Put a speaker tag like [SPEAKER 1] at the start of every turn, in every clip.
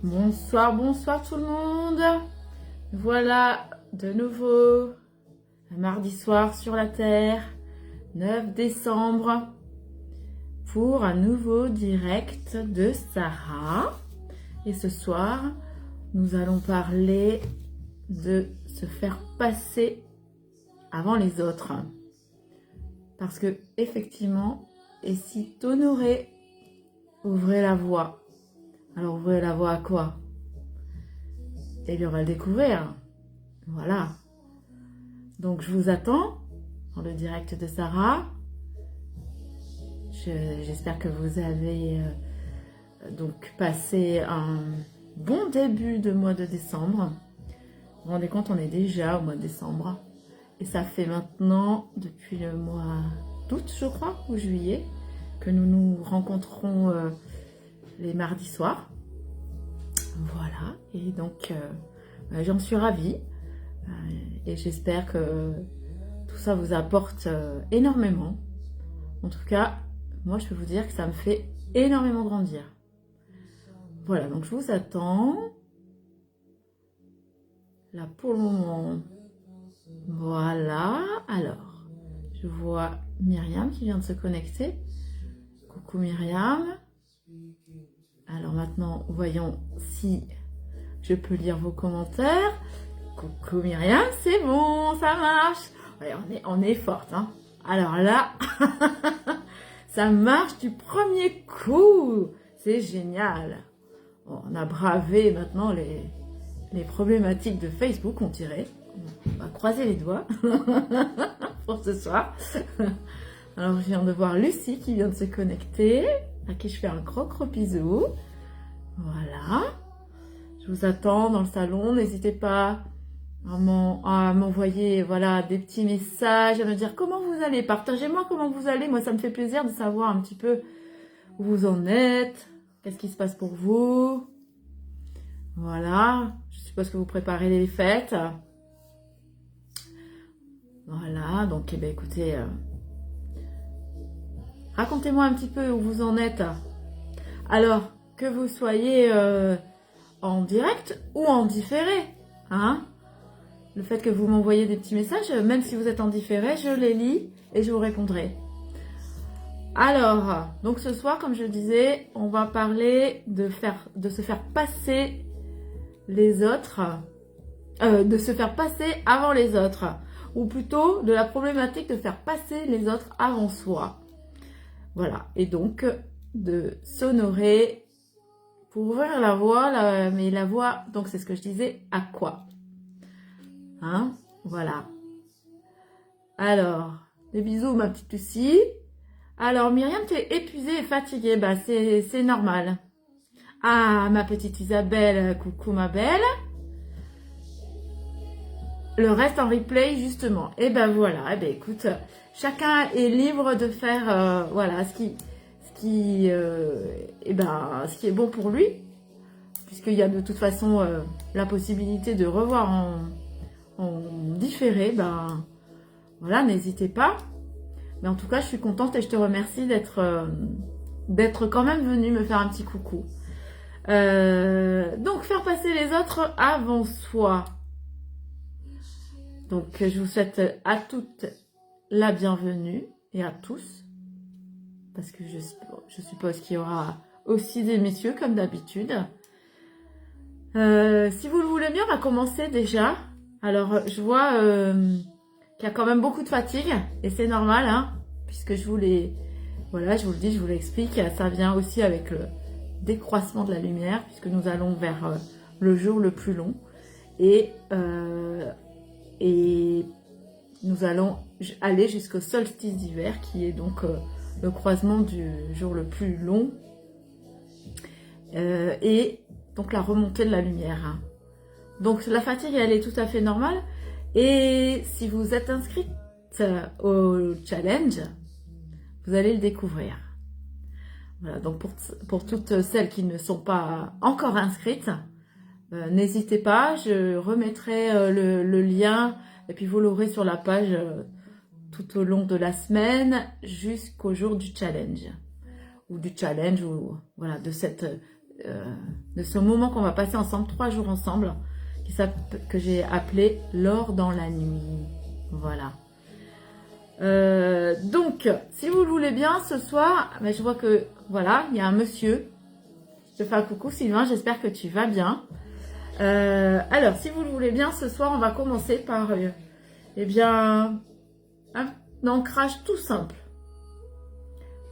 [SPEAKER 1] Bonsoir, bonsoir tout le monde. Voilà de nouveau un mardi soir sur la Terre, 9 décembre, pour un nouveau direct de Sarah. Et ce soir, nous allons parler de se faire passer avant les autres. Parce que effectivement, et si t'honorais, ouvrez la voie. Alors ouvrez la voie à quoi? Eh bien, on va le découvrir. Voilà. Donc, je vous attends dans le direct de Sarah. J'espère que vous avez donc passé un bon début de mois de décembre. Vous vous rendez compte, on est déjà au mois de décembre. Et ça fait maintenant, depuis le mois d'août, je crois, ou juillet, que nous nous rencontrons les mardis soirs. Voilà. Et donc, j'en suis ravie. Et j'espère que tout ça vous apporte énormément. En tout cas, moi, je peux vous dire que ça me fait énormément grandir. Voilà, donc je vous attends. Là, pour le moment. Voilà. Alors, je vois Myriam qui vient de se connecter. Coucou Myriam. Alors maintenant, voyons si je peux lire vos commentaires. Coucou Myriam, c'est bon, ça marche. Ouais, on est forte, hein. Alors là, ça marche du premier coup. C'est génial. Bon, on a bravé maintenant les problématiques de Facebook, on dirait. On va croiser les doigts pour ce soir. Alors, je viens de voir Lucie qui vient de se connecter, à qui je fais un gros bisou. Voilà. Je vous attends dans le salon. N'hésitez pas à m'envoyer voilà, des petits messages, à me dire comment vous allez. Partagez-moi comment vous allez. Moi, ça me fait plaisir de savoir un petit peu où vous en êtes. Qu'est-ce qui se passe pour vous? Voilà. Je suppose que vous préparez les fêtes. Voilà. Donc, eh bien, écoutez, racontez-moi un petit peu où vous en êtes. Alors, que vous soyez en direct ou en différé, hein? Le fait que vous m'envoyez des petits messages, même si vous êtes en différé, je les lis et je vous répondrai. Alors, donc ce soir, comme je le disais, on va parler de se faire passer les autres, de se faire passer avant les autres, ou plutôt de la problématique de faire passer les autres avant soi. Voilà, et donc de s'honorer pour ouvrir la voie, mais la voie, donc c'est ce que je disais, à quoi? Hein? Voilà. Alors, des bisous ma petite Lucie. Alors Myriam, tu es épuisée et fatiguée, bah c'est normal. Ah, ma petite Isabelle, coucou ma belle. Le reste en replay justement. Et ben voilà, et ben écoute, chacun est libre de faire voilà ce qui est bon pour lui, puisqu'il y a de toute façon la possibilité de revoir en différé, ben voilà, n'hésitez pas. Mais en tout cas, je suis contente et je te remercie d'être quand même venue me faire un petit coucou. Donc, faire passer les autres avant soi. Donc, je vous souhaite à toutes la bienvenue et à tous. Parce que je suppose qu'il y aura aussi des messieurs comme d'habitude. Si vous le voulez bien, on va commencer déjà. Alors, je vois qu'il y a quand même beaucoup de fatigue. Et c'est normal, hein, puisque je vous le dis, je vous l'explique. Ça vient aussi avec le décroissement de la lumière, puisque nous allons vers le jour le plus long. Et nous allons aller jusqu'au solstice d'hiver, qui est donc le croisement du jour le plus long. Et donc la remontée de la lumière. Hein. Donc la fatigue, elle est tout à fait normale. Et si vous êtes inscrite au challenge, vous allez le découvrir. Voilà, donc pour toutes celles qui ne sont pas encore inscrites, n'hésitez pas, je remettrai le lien et puis vous l'aurez sur la page tout au long de la semaine jusqu'au jour du challenge. Ou du challenge, ou voilà, de cette de ce moment qu'on va passer ensemble, 3 jours ensemble, que j'ai appelé l'or dans la nuit. Voilà. Donc, si vous le voulez bien, ce soir, ben, je vois que, voilà, il y a un monsieur. Je te fais un coucou Sylvain, j'espère que tu vas bien. Alors, si vous le voulez bien, ce soir, on va commencer par, eh bien, un ancrage tout simple.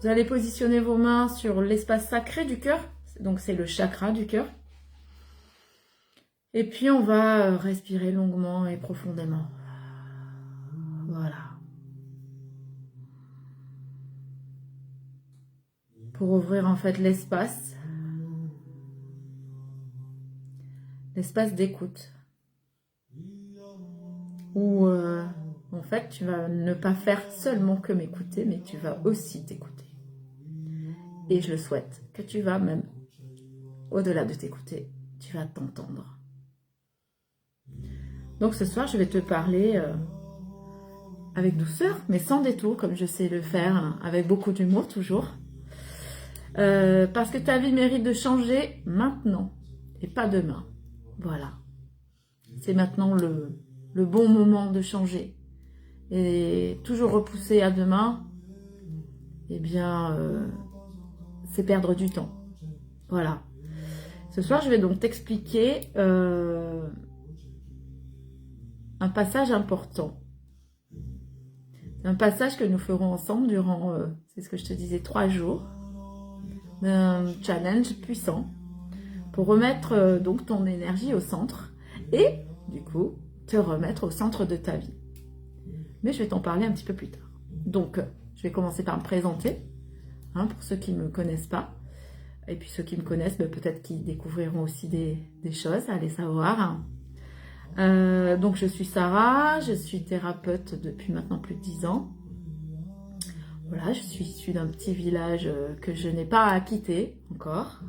[SPEAKER 1] Vous allez positionner vos mains sur l'espace sacré du cœur, donc c'est le chakra du cœur. Et puis, on va respirer longuement et profondément. Voilà. Pour ouvrir en fait l'espace d'écoute. Où en fait tu vas ne pas faire seulement que m'écouter, mais tu vas aussi t'écouter. Et je le souhaite que tu vas même, au-delà de t'écouter, tu vas t'entendre. Donc ce soir je vais te parler avec douceur, mais sans détour, comme je sais le faire, hein, avec beaucoup d'humour toujours. Parce que ta vie mérite de changer maintenant et pas demain. Voilà. C'est maintenant le bon moment de changer. Et toujours repousser à demain, eh bien, c'est perdre du temps. Voilà. Ce soir, je vais donc t'expliquer un passage important. Un passage que nous ferons ensemble durant, c'est ce que je te disais, 3 jours. Un challenge puissant pour remettre donc ton énergie au centre et du coup te remettre au centre de ta vie. Mais je vais t'en parler un petit peu plus tard. Donc je vais commencer par me présenter, hein, pour ceux qui ne me connaissent pas. Et puis ceux qui me connaissent, ben, peut-être qu'ils découvriront aussi des choses, allez savoir. Donc je suis Sarah, je suis thérapeute depuis maintenant plus de 10 ans. Voilà, je suis issue d'un petit village que je n'ai pas quitté encore.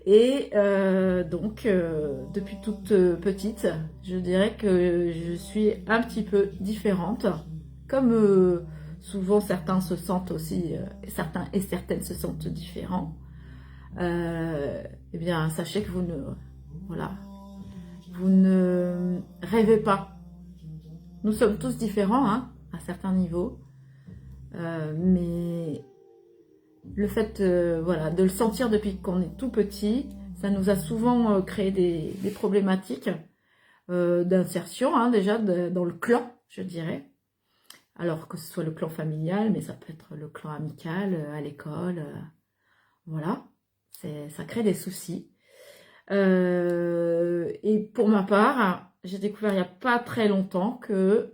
[SPEAKER 1] Et donc, depuis toute petite, je dirais que je suis un petit peu différente. Comme souvent certains se sentent aussi, certains et certaines se sentent différents. Eh bien, sachez que vous ne rêvez pas. Nous sommes tous différents, hein, à certains niveaux. Mais le fait de le sentir depuis qu'on est tout petit, ça nous a souvent créé des problématiques d'insertion, hein, déjà dans le clan, je dirais. Alors que ce soit le clan familial, mais ça peut être le clan amical, à l'école. Voilà, ça crée des soucis. Et pour ma part, j'ai découvert il n'y a pas très longtemps que,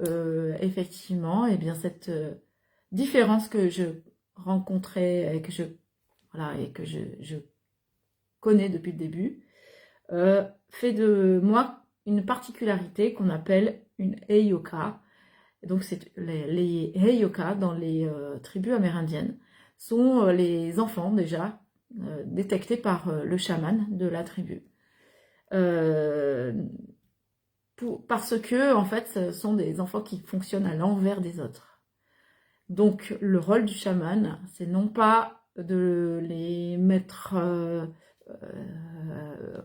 [SPEAKER 1] effectivement, eh bien, cette différence que je rencontrais et que je connais depuis le début, fait de moi une particularité qu'on appelle une Heyoka. Donc les Heyoka dans les tribus amérindiennes sont les enfants déjà détectés par le chaman de la tribu. Parce que en fait ce sont des enfants qui fonctionnent à l'envers des autres. Donc, le rôle du chaman, c'est non pas de les mettre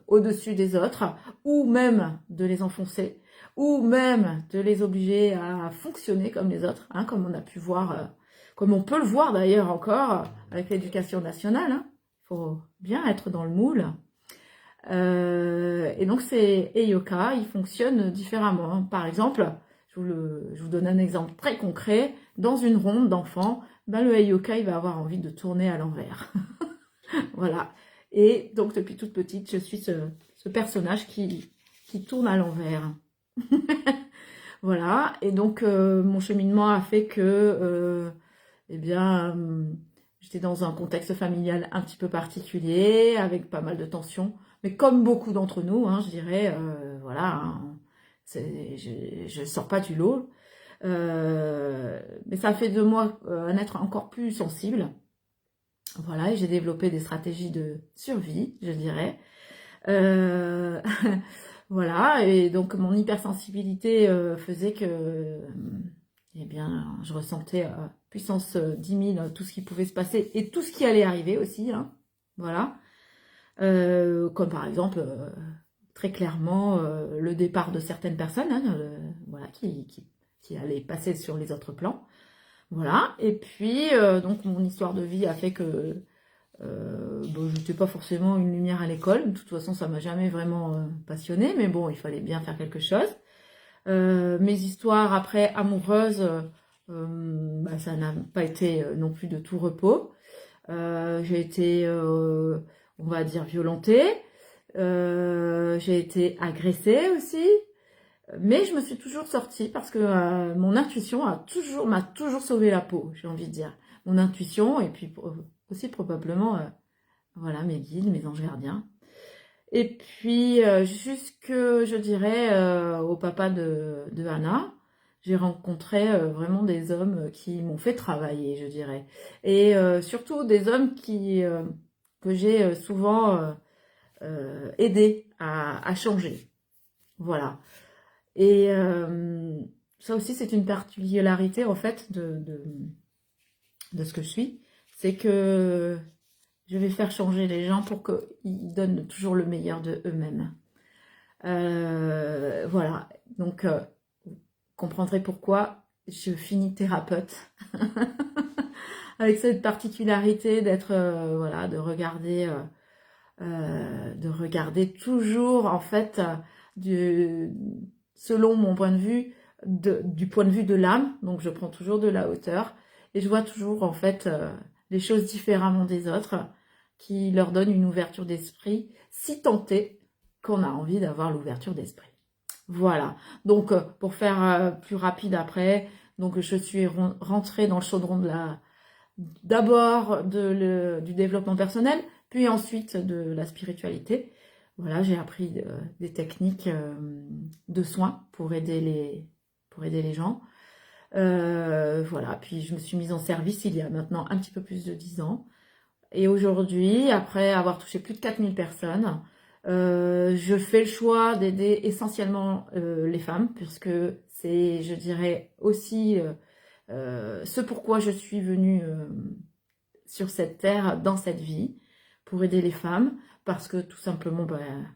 [SPEAKER 1] au-dessus des autres, ou même de les enfoncer, ou même de les obliger à fonctionner comme les autres, hein, comme on a pu voir, comme on peut le voir d'ailleurs encore avec l'éducation nationale. Hein. Il faut bien être dans le moule. Et donc, ces Heyoka, ils fonctionnent différemment. Par exemple, je vous donne un exemple très concret. Dans une ronde d'enfants, ben le Heyoka, il va avoir envie de tourner à l'envers. Voilà. Et donc, depuis toute petite, je suis ce personnage qui tourne à l'envers. Voilà. Et donc, mon cheminement a fait que, eh bien, j'étais dans un contexte familial un petit peu particulier, avec pas mal de tensions. Mais comme beaucoup d'entre nous, hein, je dirais, voilà, hein, je ne sors pas du lot. Mais ça fait de moi un être encore plus sensible. Voilà, et j'ai développé des stratégies de survie, je dirais. Voilà, et donc mon hypersensibilité faisait que, eh bien, je ressentais puissance 10 000 tout ce qui pouvait se passer et tout ce qui allait arriver aussi. Hein. Voilà. Comme par exemple, très clairement, le départ de certaines personnes, hein, voilà, qui allaient passer sur les autres plans. Voilà. Et puis, donc, mon histoire de vie a fait que bon, je n'étais pas forcément une lumière à l'école. De toute façon, ça m'a jamais vraiment passionnée, mais bon, il fallait bien faire quelque chose. Mes histoires après amoureuses, bah, ça n'a pas été non plus de tout repos. J'ai été, on va dire, violentée. J'ai été agressée aussi. Mais je me suis toujours sortie parce que mon intuition m'a toujours sauvé la peau, j'ai envie de dire. Mon intuition et puis aussi probablement, voilà, mes guides, mes anges gardiens. Et puis, jusque, je dirais, au papa de Anna, j'ai rencontré vraiment des hommes qui m'ont fait travailler, je dirais. Et surtout des hommes que j'ai souvent aidés à changer. Voilà. Et ça aussi, c'est une particularité, en fait, de ce que je suis. C'est que je vais faire changer les gens pour qu'ils donnent toujours le meilleur de eux-mêmes. Voilà. Donc, vous comprendrez pourquoi je finis thérapeute. Avec cette particularité d'être, voilà, de regarder toujours, en fait, selon mon point de vue, du point de vue de l'âme. Donc, je prends toujours de la hauteur et je vois toujours, en fait, les choses différemment des autres, qui leur donnent une ouverture d'esprit, si tant est qu'on a envie d'avoir l'ouverture d'esprit. Voilà. Donc, pour faire plus rapide après, donc je suis rentrée dans le chaudron d'abord du développement personnel, puis ensuite de la spiritualité. Voilà, j'ai appris des techniques de soins pour aider les gens. Voilà, puis je me suis mise en service il y a maintenant un petit peu plus de 10 ans. Et aujourd'hui, après avoir touché plus de 4000 personnes, je fais le choix d'aider essentiellement les femmes, puisque c'est, je dirais, aussi ce pourquoi je suis venue sur cette terre, dans cette vie, pour aider les femmes, parce que tout simplement, ben,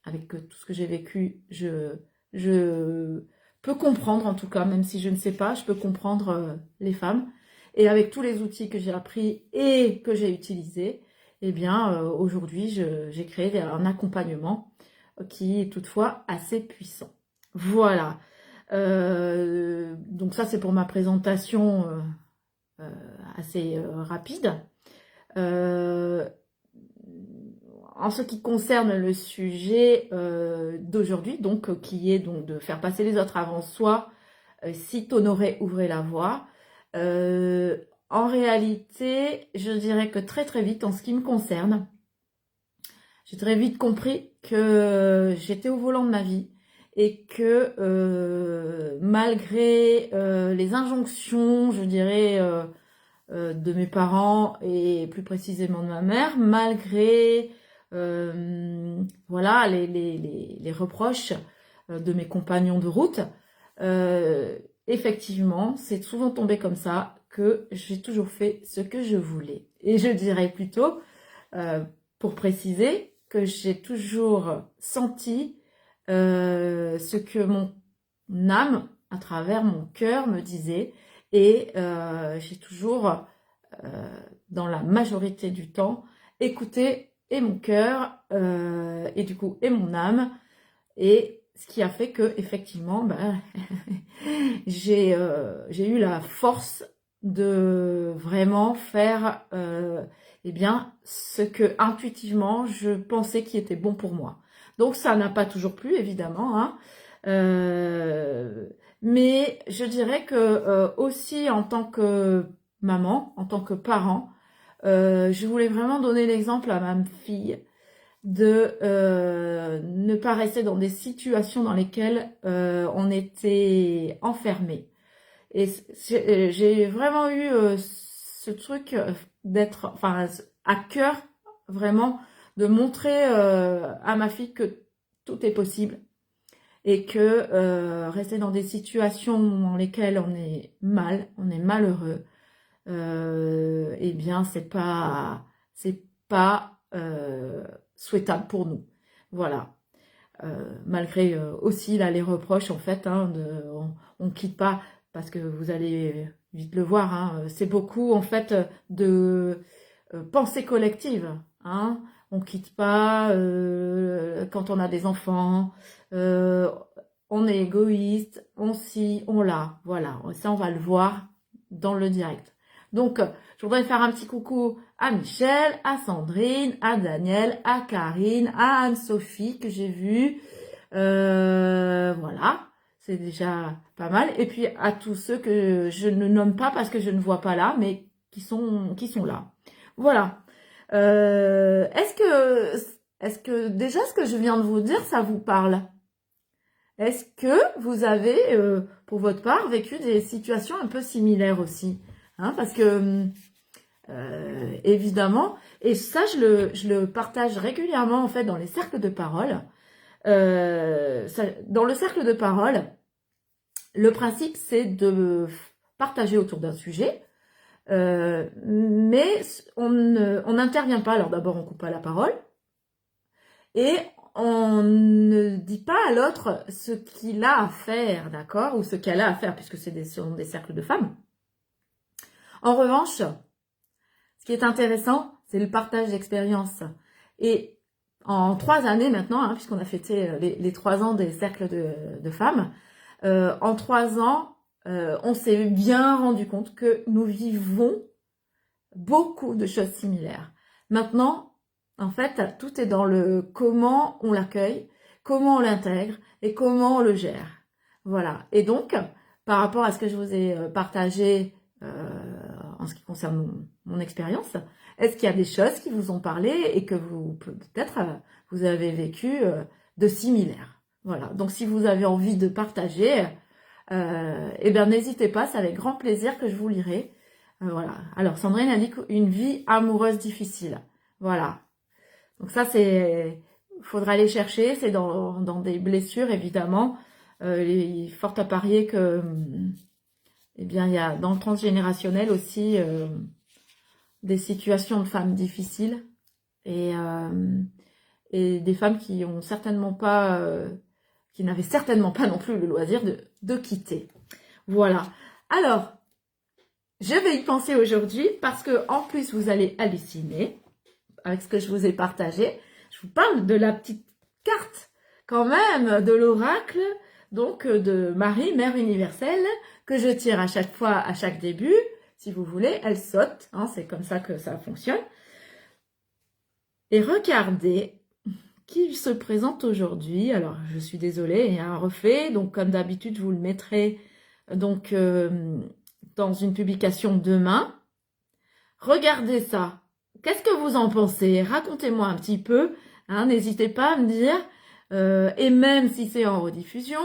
[SPEAKER 1] avec tout ce que j'ai vécu, je peux comprendre, en tout cas, même si je ne sais pas, je peux comprendre les femmes. Et avec tous les outils que j'ai appris et que j'ai utilisés, eh bien, aujourd'hui, j'ai créé un accompagnement qui est toutefois assez puissant. Voilà. Donc ça, c'est pour ma présentation assez rapide. En ce qui concerne le sujet d'aujourd'hui, donc qui est donc de faire passer les autres avant soi, si t'honorais, ouvrez la voie. En réalité, je dirais que très très vite, en ce qui me concerne, j'ai très vite compris que j'étais au volant de ma vie et que malgré les injonctions, je dirais, de mes parents et plus précisément de ma mère, malgré voilà les reproches de mes compagnons de route, effectivement, c'est souvent tombé comme ça que j'ai toujours fait ce que je voulais. Et je dirais plutôt, pour préciser, que j'ai toujours senti ce que mon âme, à travers mon cœur, me disait. Et j'ai toujours, dans la majorité du temps, écouté et mon cœur, et du coup, et mon âme. Et ce qui a fait que, effectivement, ben, j'ai eu la force de vraiment faire eh bien, ce que intuitivement je pensais qui était bon pour moi. Donc ça n'a pas toujours plu, évidemment, hein. Mais je dirais que aussi en tant que maman, en tant que parent, je voulais vraiment donner l'exemple à ma fille de ne pas rester dans des situations dans lesquelles on était enfermé. Et j'ai vraiment eu ce truc d'être, enfin, à cœur, vraiment, de montrer à ma fille que tout est possible et que rester dans des situations dans lesquelles on est mal, on est malheureux, eh bien, c'est pas souhaitable pour nous. Voilà. Malgré aussi là les reproches en fait, hein, on quitte pas, parce que vous allez vite le voir, hein, c'est beaucoup en fait de pensée collective, hein. On quitte pas quand on a des enfants, on est égoïste, on ci, on là, voilà, ça on va le voir dans le direct. Donc je voudrais faire un petit coucou à Michel, à Sandrine, à Daniel, à Karine, à Anne-Sophie que j'ai vue. Voilà, c'est déjà pas mal. Et puis à tous ceux que je ne nomme pas parce que je ne vois pas là, mais qui sont là. Voilà. Est-ce que déjà ce que je viens de vous dire, ça vous parle? Est-ce que vous avez, pour votre part, vécu des situations un peu similaires aussi, hein? Parce que évidemment, et ça je le partage régulièrement en fait dans les cercles de parole. Dans le cercle de parole, le principe c'est de partager autour d'un sujet, mais on n'intervient pas. Alors d'abord on coupe pas la parole et on ne dit pas à l'autre ce qu'il a à faire, d'accord, ou ce qu'elle a à faire, puisque ce sont des cercles de femmes. En revanche, ce qui est intéressant, c'est le partage d'expérience. Et en 3 années maintenant, hein, puisqu'on a fêté les 3 ans des cercles de femmes, en 3 ans, on s'est bien rendu compte que nous vivons beaucoup de choses similaires. Maintenant, en fait, tout est dans le comment on l'accueille, comment on l'intègre et comment on le gère. Voilà. Et donc, par rapport à ce que je vous ai partagé en ce qui concerne mon expérience, est-ce qu'il y a des choses qui vous ont parlé et que vous, peut-être, vous avez vécu de similaires? Voilà. Donc, si vous avez envie de partager, eh bien, n'hésitez pas, c'est avec grand plaisir que je vous lirai. Voilà. Alors, Sandrine a dit une vie amoureuse difficile. Voilà. Donc ça, faudra aller chercher, c'est dans des blessures, évidemment. Il est fort à parier que, eh bien, il y a dans le transgénérationnel aussi des situations de femmes difficiles et des femmes qui ont certainement pas, qui n'avaient certainement pas non plus le loisir de quitter. Voilà. Alors, je vais y penser aujourd'hui parce que en plus vous allez halluciner avec ce que je vous ai partagé. Je vous parle de la petite carte quand même de l'oracle, donc de Marie, Mère universelle, que je tire à chaque fois, à chaque début. Si vous voulez, elle saute, hein, c'est comme ça que ça fonctionne. Et regardez qui se présente aujourd'hui. Alors, je suis désolée, il y a un refait, donc comme d'habitude, je vous le mettrai donc dans une publication demain. Regardez ça. Qu'est-ce que vous en pensez? Racontez-moi un petit peu. Hein, n'hésitez pas à me dire, et même si c'est en rediffusion,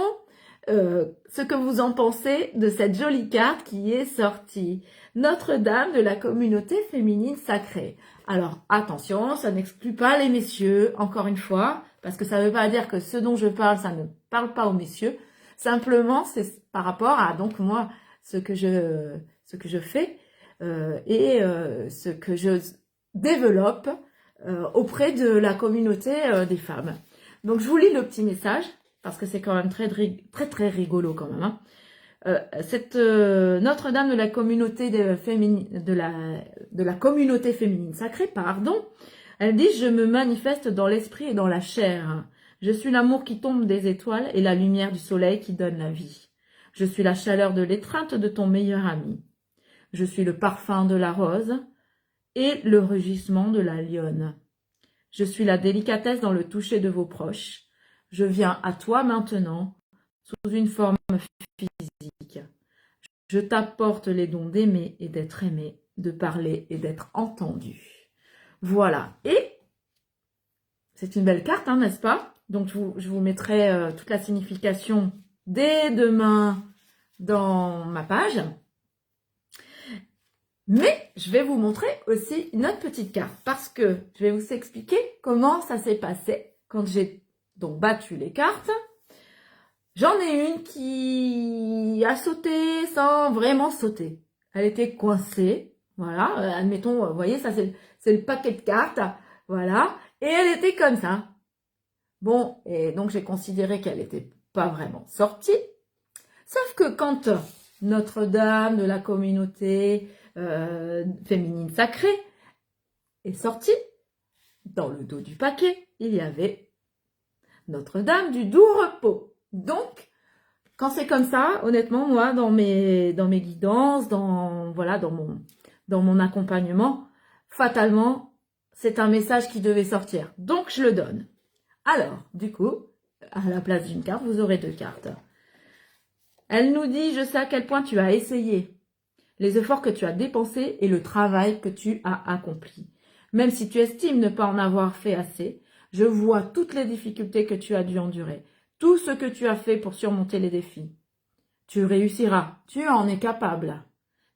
[SPEAKER 1] ce que vous en pensez de cette jolie carte qui est sortie. Notre-Dame de la communauté féminine sacrée. Alors, attention, ça n'exclut pas les messieurs, encore une fois, parce que ça ne veut pas dire que ce dont je parle, ça ne parle pas aux messieurs. Simplement, c'est par rapport à, donc, moi, ce que je fais et ce que je développe auprès de la communauté des femmes. Donc, je vous lis le petit message, parce que c'est quand même très, très, très rigolo quand même. Hein. Notre-Dame de la communauté de la communauté féminine sacrée, pardon, elle dit: je me manifeste dans l'esprit et dans la chair. Je suis l'amour qui tombe des étoiles et la lumière du soleil qui donne la vie. Je suis la chaleur de l'étreinte de ton meilleur ami. Je suis le parfum de la rose et le rugissement de la lionne. Je suis la délicatesse dans le toucher de vos proches. Je viens à toi maintenant sous une forme physique. Je t'apporte les dons d'aimer et d'être aimé, de parler et d'être entendu. Voilà. Et c'est une belle carte, hein, n'est-ce pas? Donc, je vous mettrai toute la signification dès demain dans ma page. Mais je vais vous montrer aussi une autre petite carte parce que je vais vous expliquer comment ça s'est passé quand j'ai donc battu les cartes. J'en ai une qui a sauté sans vraiment sauter. Elle était coincée. Voilà, admettons, vous voyez, ça c'est le paquet de cartes, voilà. Et elle était comme ça. Bon, et donc j'ai considéré qu'elle n'était pas vraiment sortie. Sauf que quand Notre-Dame de la communauté féminine sacrée est sortie, dans le dos du paquet, il y avait Notre-Dame du doux repos. Donc, quand c'est comme ça, honnêtement, moi, dans mes guidances, voilà, dans mon accompagnement, fatalement, c'est un message qui devait sortir. Donc, je le donne. Alors, du coup, à la place d'une carte, vous aurez 2 cartes. Elle nous dit, je sais à quel point tu as essayé, les efforts que tu as dépensés et le travail que tu as accompli. Même si tu estimes ne pas en avoir fait assez, je vois toutes les difficultés que tu as dû endurer, tout ce que tu as fait pour surmonter les défis. Tu réussiras, tu en es capable.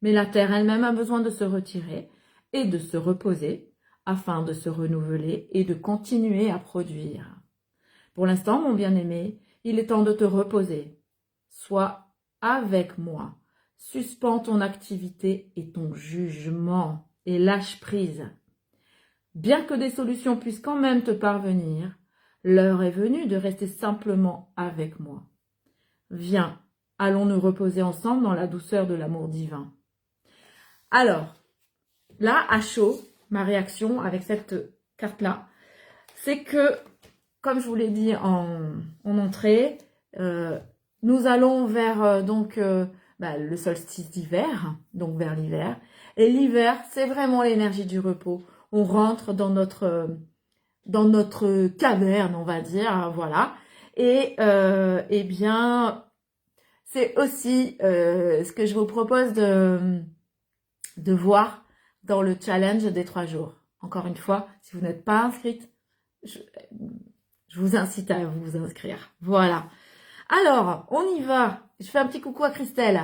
[SPEAKER 1] Mais la terre elle-même a besoin de se retirer et de se reposer afin de se renouveler et de continuer à produire. Pour l'instant, mon bien-aimé, il est temps de te reposer. Sois avec moi. Suspends ton activité et ton jugement et lâche prise. Bien que des solutions puissent quand même te parvenir, l'heure est venue de rester simplement avec moi. Viens, allons nous reposer ensemble dans la douceur de l'amour divin. Alors, là, à chaud, ma réaction avec cette carte-là, c'est que, comme je vous l'ai dit en entrée, nous allons vers le solstice d'hiver, donc vers l'hiver. Et l'hiver, c'est vraiment l'énergie du repos. On rentre dans notre caverne, on va dire, voilà. Et eh bien, c'est aussi ce que je vous propose de voir dans le challenge des 3 jours. Encore une fois, si vous n'êtes pas inscrite, je vous incite à vous inscrire. Voilà. Alors, on y va. Je fais un petit coucou à Christelle.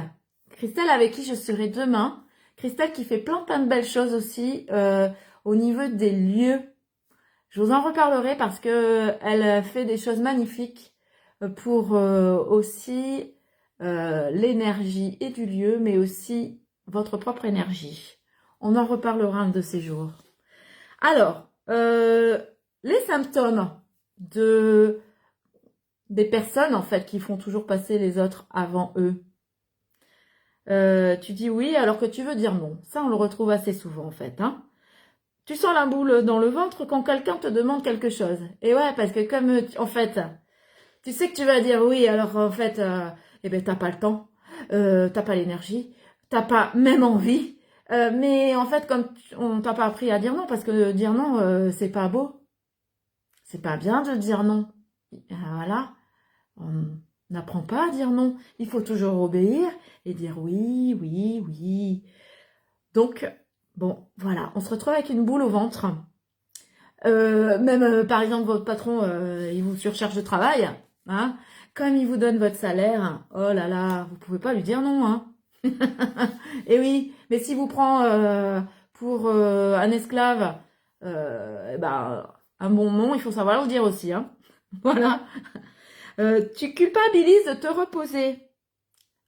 [SPEAKER 1] Christelle avec qui je serai demain. Christelle qui fait plein de belles choses aussi au niveau des lieux. Je vous en reparlerai parce que elle fait des choses magnifiques pour aussi l'énergie et du lieu, mais aussi votre propre énergie. On en reparlera un de ces jours. Alors, les symptômes des personnes en fait qui font toujours passer les autres avant eux. Tu dis oui alors que tu veux dire non. Ça, on le retrouve assez souvent en fait. Hein. Tu sens la boule dans le ventre quand quelqu'un te demande quelque chose. Et ouais, parce que comme en fait, tu sais que tu vas dire oui, alors en fait, eh ben t'as pas le temps, t'as pas l'énergie, t'as pas même envie. Mais en fait, comme on t'a pas appris à dire non, parce que dire non, c'est pas beau. C'est pas bien de dire non. Voilà. On n'apprend pas à dire non. Il faut toujours obéir et dire oui, oui, oui. Donc, bon, voilà. On se retrouve avec une boule au ventre. Même, par exemple, votre patron, il vous surcharge de travail. Hein, comme il vous donne votre salaire, oh là là, vous pouvez pas lui dire non. Hein. Et oui, mais s'il vous prend pour un esclave, un bon nom, il faut savoir le dire aussi. Hein. Voilà. Tu culpabilises de te reposer.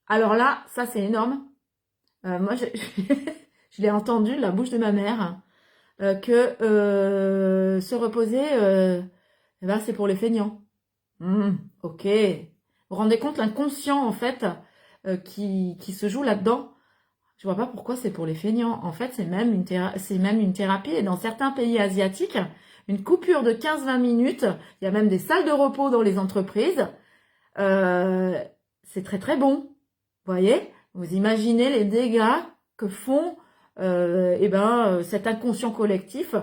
[SPEAKER 1] Alors là, ça c'est énorme. Moi, je l'ai entendu de la bouche de ma mère que se reposer, c'est pour les feignants. Ok. Vous vous rendez compte l'inconscient en fait qui se joue là-dedans. Je vois pas pourquoi c'est pour les feignants. En fait, c'est même une thérapie. Et dans certains pays asiatiques, une coupure de 15-20 minutes, il y a même des salles de repos dans les entreprises. C'est très très bon. Vous voyez? Vous imaginez les dégâts que font cet inconscient collectif,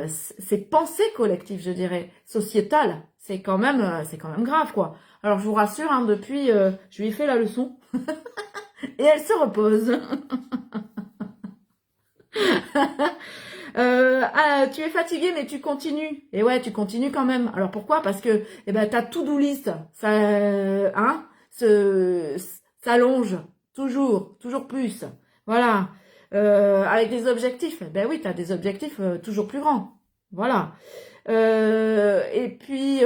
[SPEAKER 1] ces pensées collectives, je dirais, sociétales. C'est quand même grave, quoi. Alors, je vous rassure, hein, depuis, je lui ai fait la leçon. Et elle se repose. Tu es fatigué, mais tu continues. Et ouais, tu continues quand même. Alors pourquoi? Parce que ta to-do list, ça s'allonge toujours plus. Voilà. Avec des objectifs. Ben oui, tu as des objectifs toujours plus grands. Voilà. Et puis,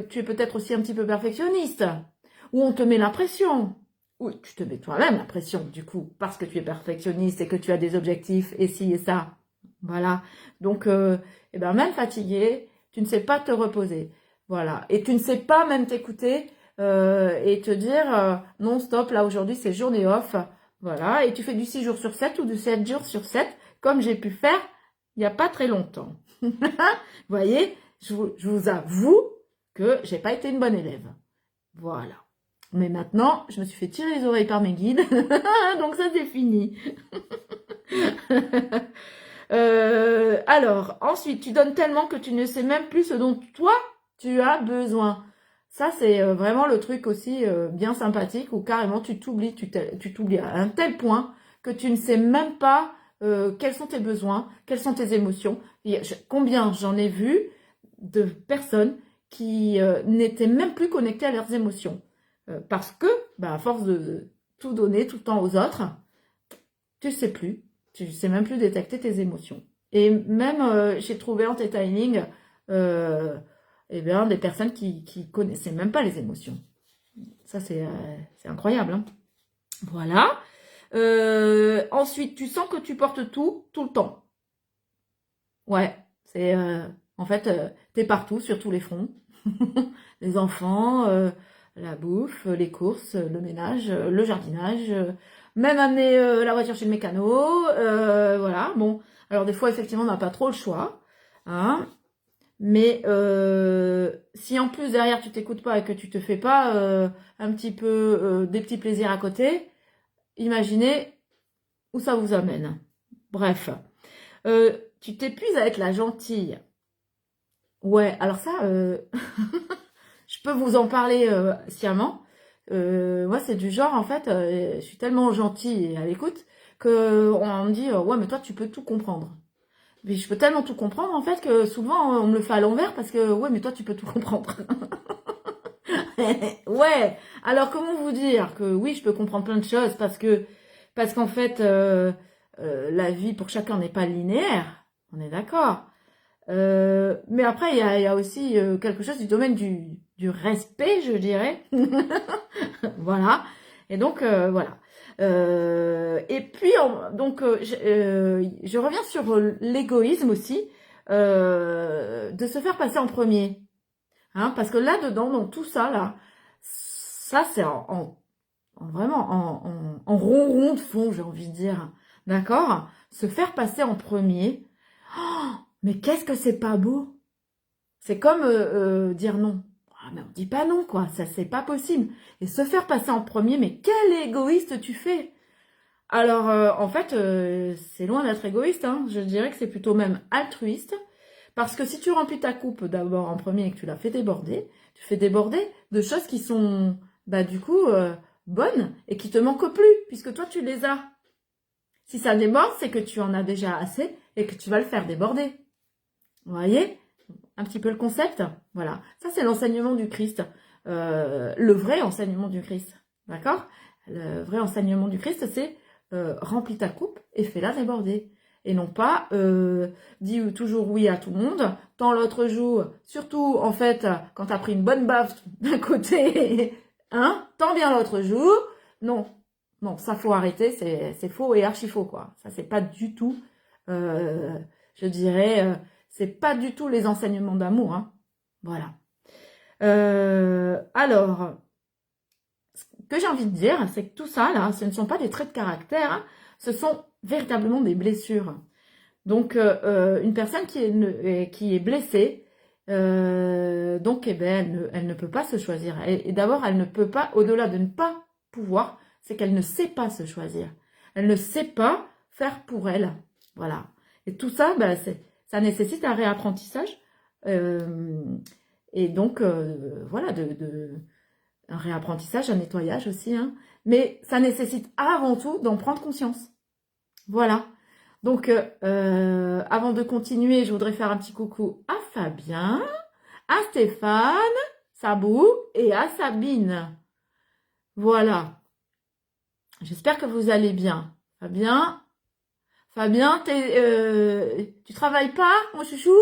[SPEAKER 1] tu es peut-être aussi un petit peu perfectionniste. Ou on te met la pression. Oui, tu te mets toi-même la pression, du coup, parce que tu es perfectionniste et que tu as des objectifs et ci et ça. Voilà. Donc, eh ben, même fatigué, tu ne sais pas te reposer. Voilà. Et tu ne sais pas même t'écouter et te dire non, stop, là aujourd'hui c'est journée off. Voilà. Et tu fais du 6 jours sur 7 ou du 7 jours sur 7 comme j'ai pu faire il n'y a pas très longtemps. Vous voyez, je vous avoue que j'ai pas été une bonne élève. Voilà. Mais maintenant, je me suis fait tirer les oreilles par mes guides. Donc ça, c'est fini. Alors, ensuite, tu donnes tellement que tu ne sais même plus ce dont toi, tu as besoin. Ça, c'est vraiment le truc aussi bien sympathique où carrément tu t'oublies à un tel point que tu ne sais même pas quels sont tes besoins, quelles sont tes émotions. Combien j'en ai vu de personnes qui n'étaient même plus connectées à leurs émotions. Parce que, bah, à force de tout donner tout le temps aux autres, tu sais plus. Tu sais même plus détecter tes émotions. Et même, j'ai trouvé en Theta Healing, eh bien, des personnes qui connaissaient même pas les émotions. Ça, c'est incroyable. Hein. Voilà. Ensuite, tu sens que tu portes tout le temps. Ouais, c'est... en fait, t'es partout, sur tous les fronts. Les enfants, la bouffe, les courses, le ménage, le jardinage, même amener la voiture chez le mécano, voilà, bon. Alors des fois, effectivement, on n'a pas trop le choix, hein, mais si en plus, derrière, tu t'écoutes pas et que tu te fais pas un petit peu des petits plaisirs à côté, imaginez où ça vous amène. Bref, tu t'épuises à être la gentille. Ouais, alors ça... Je peux vous en parler sciemment. Moi, c'est du genre, en fait, je suis tellement gentille et à l'écoute qu'on me dit ouais, mais toi, tu peux tout comprendre. Mais je peux tellement tout comprendre, en fait, que souvent, on me le fait à l'envers parce que ouais, mais toi, tu peux tout comprendre. Ouais. Alors, comment vous dire que oui, je peux comprendre plein de choses parce qu'en fait, la vie pour chacun n'est pas linéaire. On est d'accord. Mais après, il y a aussi quelque chose du domaine du respect, je dirais. Voilà. Et donc, voilà. Et puis, je reviens sur l'égoïsme aussi, de se faire passer en premier. Hein, parce que là-dedans, dans tout ça, là, ça, c'est vraiment en ronron de fond, j'ai envie de dire. D'accord? Se faire passer en premier. Oh, mais qu'est-ce que c'est pas beau? C'est comme dire non. Ah, mais on dit pas non, quoi. Ça, c'est pas possible. Et se faire passer en premier, mais quel égoïste tu fais? Alors, en fait, c'est loin d'être égoïste. Hein. Je dirais que c'est plutôt même altruiste. Parce que si tu remplis ta coupe d'abord en premier et que tu la fais déborder, tu fais déborder de choses qui sont, bah, du coup, bonnes et qui te manquent plus, puisque toi, tu les as. Si ça déborde, c'est que tu en as déjà assez et que tu vas le faire déborder. Vous voyez? Un petit peu le concept. Voilà. Ça, c'est l'enseignement du Christ. Le vrai enseignement du Christ. D'accord? Le vrai enseignement du Christ, c'est remplis ta coupe et fais-la déborder. Et non pas dis toujours oui à tout le monde. Tant l'autre joue, surtout en fait, quand t'as pris une bonne baffe d'un côté, hein, tant bien l'autre joue. Non, non, ça faut arrêter, c'est faux et archi faux, quoi. Ça, c'est pas du tout, je dirais, c'est pas du tout les enseignements d'amour, hein. Voilà. Alors, ce que j'ai envie de dire, c'est que tout ça, là, ce ne sont pas des traits de caractère, hein, ce sont véritablement des blessures. Donc, une personne qui est blessée, donc, eh ben, elle ne peut pas se choisir. Et d'abord, elle ne peut pas, au-delà de ne pas pouvoir, c'est qu'elle ne sait pas se choisir. Elle ne sait pas faire pour elle. Voilà. Et tout ça, ben, ça nécessite un réapprentissage. Et donc, voilà, un réapprentissage, un nettoyage aussi. Hein. Mais ça nécessite avant tout d'en prendre conscience. Voilà. Donc, avant de continuer, je voudrais faire un petit coucou à Fabien, à Stéphane, Sabou et à Sabine. Voilà. J'espère que vous allez bien. Fabien, tu travailles pas, mon chouchou?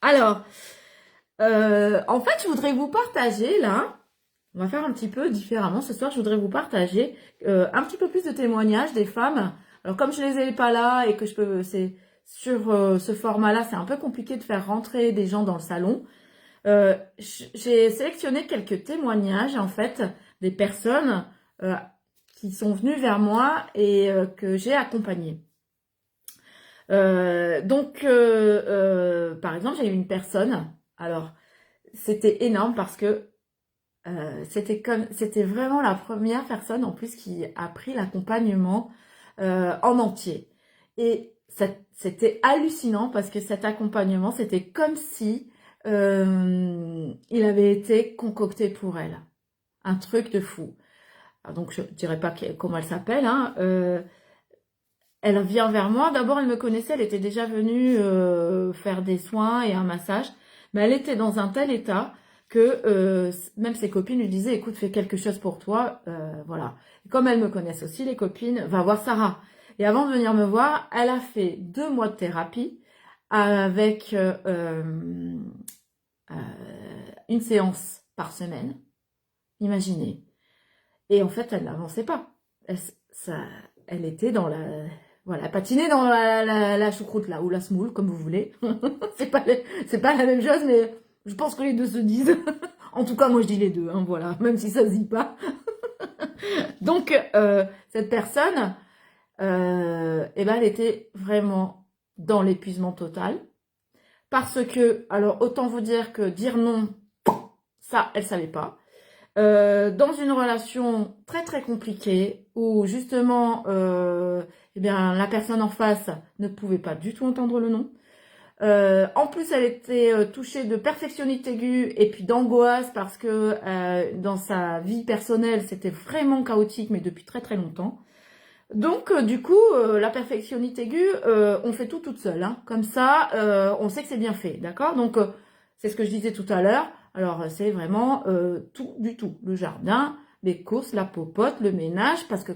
[SPEAKER 1] Alors, en fait, je voudrais vous partager là. On va faire un petit peu différemment. Ce soir, je voudrais vous partager un petit peu plus de témoignages des femmes Alors comme je les ai pas là et que je peux, c'est sur ce format-là, c'est un peu compliqué de faire rentrer des gens dans le salon. J'ai sélectionné quelques témoignages en fait des personnes qui sont venues vers moi et que j'ai accompagnées. Par exemple, j'ai eu une personne. Alors, c'était énorme parce que c'était vraiment la première personne en plus qui a pris l'accompagnement en entier. Et c'était hallucinant parce que cet accompagnement, c'était comme si il avait été concocté pour elle. Un truc de fou. Alors, donc, je dirais pas comment elle s'appelle, hein. Elle vient vers moi. D'abord, elle me connaissait. Elle était déjà venue faire des soins et un massage. Mais elle était dans un tel état que même ses copines lui disaient, écoute, fais quelque chose pour toi. Voilà. Et comme elles me connaissent aussi, les copines, va voir Sarah. Et avant de venir me voir, elle a fait 2 mois de thérapie avec une séance par semaine. Imaginez. Et en fait, elle n'avançait pas. Elle était dans la... Voilà, patiner dans la choucroute là, ou la semoule, comme vous voulez. c'est pas la même chose, mais je pense que les deux se disent. En tout cas, moi je dis les deux, hein, voilà, même si ça se dit pas. Donc, cette personne, eh ben, elle était vraiment dans l'épuisement total. Parce que, alors autant vous dire que dire non, ça, elle savait pas. Dans une relation très très compliquée où justement eh bien, la personne en face ne pouvait pas du tout entendre le non. En plus, elle était touchée de perfectionniste aiguë et puis d'angoisse parce que dans sa vie personnelle, c'était vraiment chaotique, mais depuis très très longtemps. Donc, du coup, la perfectionniste aiguë, on fait tout toute seule. Hein. Comme ça, on sait que c'est bien fait, d'accord? Donc, c'est ce que je disais tout à l'heure. Alors, c'est vraiment tout du tout. Le jardin, les courses, la popote, le ménage, parce que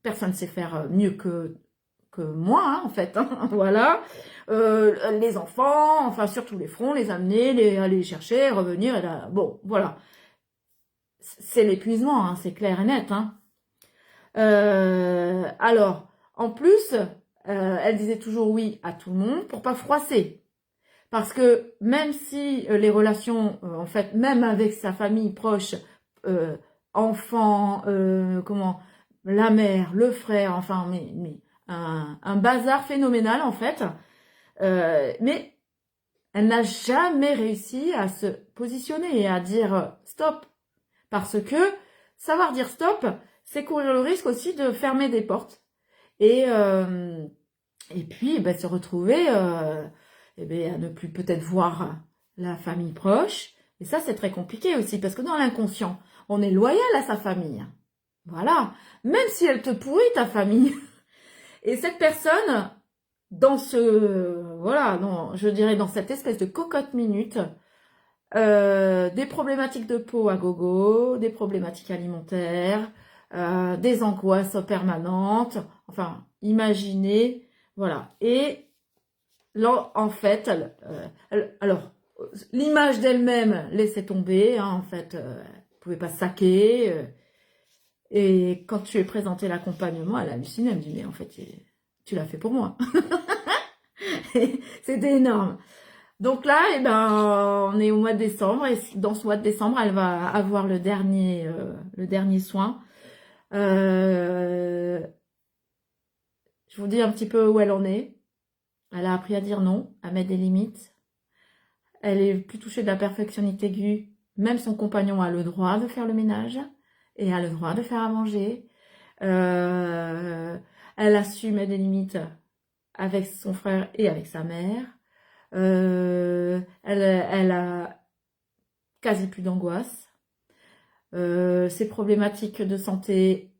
[SPEAKER 1] personne ne sait faire mieux que moi, hein, en fait. Hein, voilà. Les enfants, enfin, sur tous les fronts, les amener, aller les chercher, revenir. Et là, bon, voilà. C'est l'épuisement, hein, c'est clair et net, hein. Alors, en plus, elle disait toujours oui à tout le monde pour pas froisser. Parce que même si les relations, en fait, même avec sa famille proche, euh, enfants, comment, la mère, le frère, enfin, mais un bazar phénoménal en fait. Mais elle n'a jamais réussi à se positionner et à dire stop. Parce que savoir dire stop, c'est courir le risque aussi de fermer des portes. Et puis, ben, se retrouver à ne plus peut-être voir la famille proche. Et ça, c'est très compliqué aussi, parce que dans l'inconscient, on est loyal à sa famille. Voilà. Même si elle te pourrit, ta famille. Et cette personne, dans voilà, je dirais dans cette espèce de cocotte minute, des problématiques de peau à gogo, des problématiques alimentaires, des angoisses permanentes, enfin, imaginez, voilà. Et là, en fait, alors, l'image d'elle-même laissait tomber, hein, en fait, elle pouvait pas se saquer. Et quand tu lui ai présenté l'accompagnement, elle a halluciné, elle me dit, mais en fait, tu l'as fait pour moi. C'était énorme. Donc là, eh ben, on est au mois de décembre et dans ce mois de décembre, elle va avoir le dernier soin. Je vous dis un petit peu où elle en est. Elle a appris à dire non, à mettre des limites. Elle est plus touchée de la perfectionnité aiguë. Même son compagnon a le droit de faire le ménage et a le droit de faire à manger. Elle a su mettre des limites avec son frère et avec sa mère. Elle a quasi plus d'angoisse. Ses problématiques de santé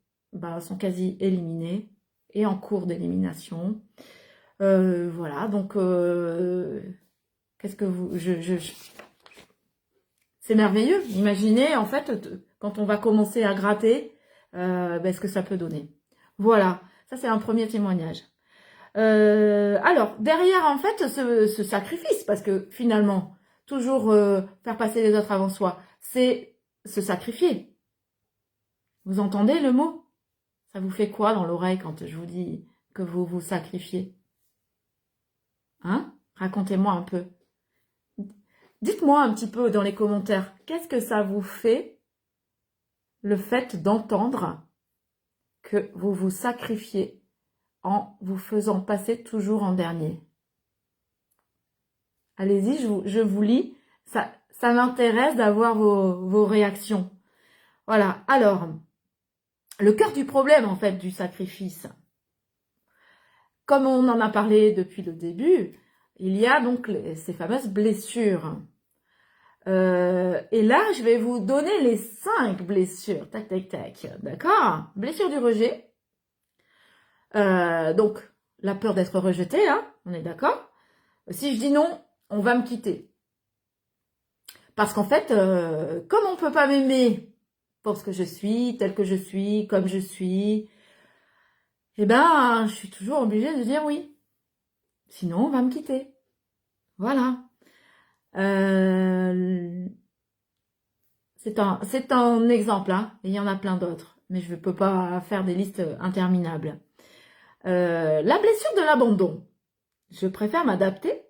[SPEAKER 1] sont quasi éliminées et en cours d'élimination. Voilà, donc qu'est-ce que vous... C'est merveilleux. Imaginez, en fait, quand on va commencer à gratter, ce que ça peut donner. Voilà, ça c'est un premier témoignage. Alors, derrière, en fait, ce sacrifice, parce que finalement, toujours faire passer les autres avant soi, c'est se sacrifier. Vous entendez le mot? Ça vous fait quoi dans l'oreille quand je vous dis que vous vous sacrifiez? Hein? Racontez-moi un peu. Dites-moi un petit peu dans les commentaires, qu'est-ce que ça vous fait, le fait d'entendre que vous vous sacrifiez en vous faisant passer toujours en dernier? Allez-y, je vous lis. Ça m'intéresse d'avoir vos réactions. Voilà. Alors, le cœur du problème, en fait, du sacrifice, comme on en a parlé depuis le début, il y a donc ces fameuses blessures. Et là, je vais vous donner les 5 blessures. Tac, tac, tac. D'accord? Blessure du rejet. Donc, la peur d'être rejeté, hein, on est d'accord? Si je dis non, on va me quitter. Parce qu'en fait, comme on ne peut pas m'aimer pour ce que je suis, tel que je suis, comme je suis, eh ben, je suis toujours obligée de dire oui. Sinon, on va me quitter. Voilà. C'est un exemple, hein, et il y en a plein d'autres. Mais je ne peux pas faire des listes interminables. La blessure de l'abandon. Je préfère m'adapter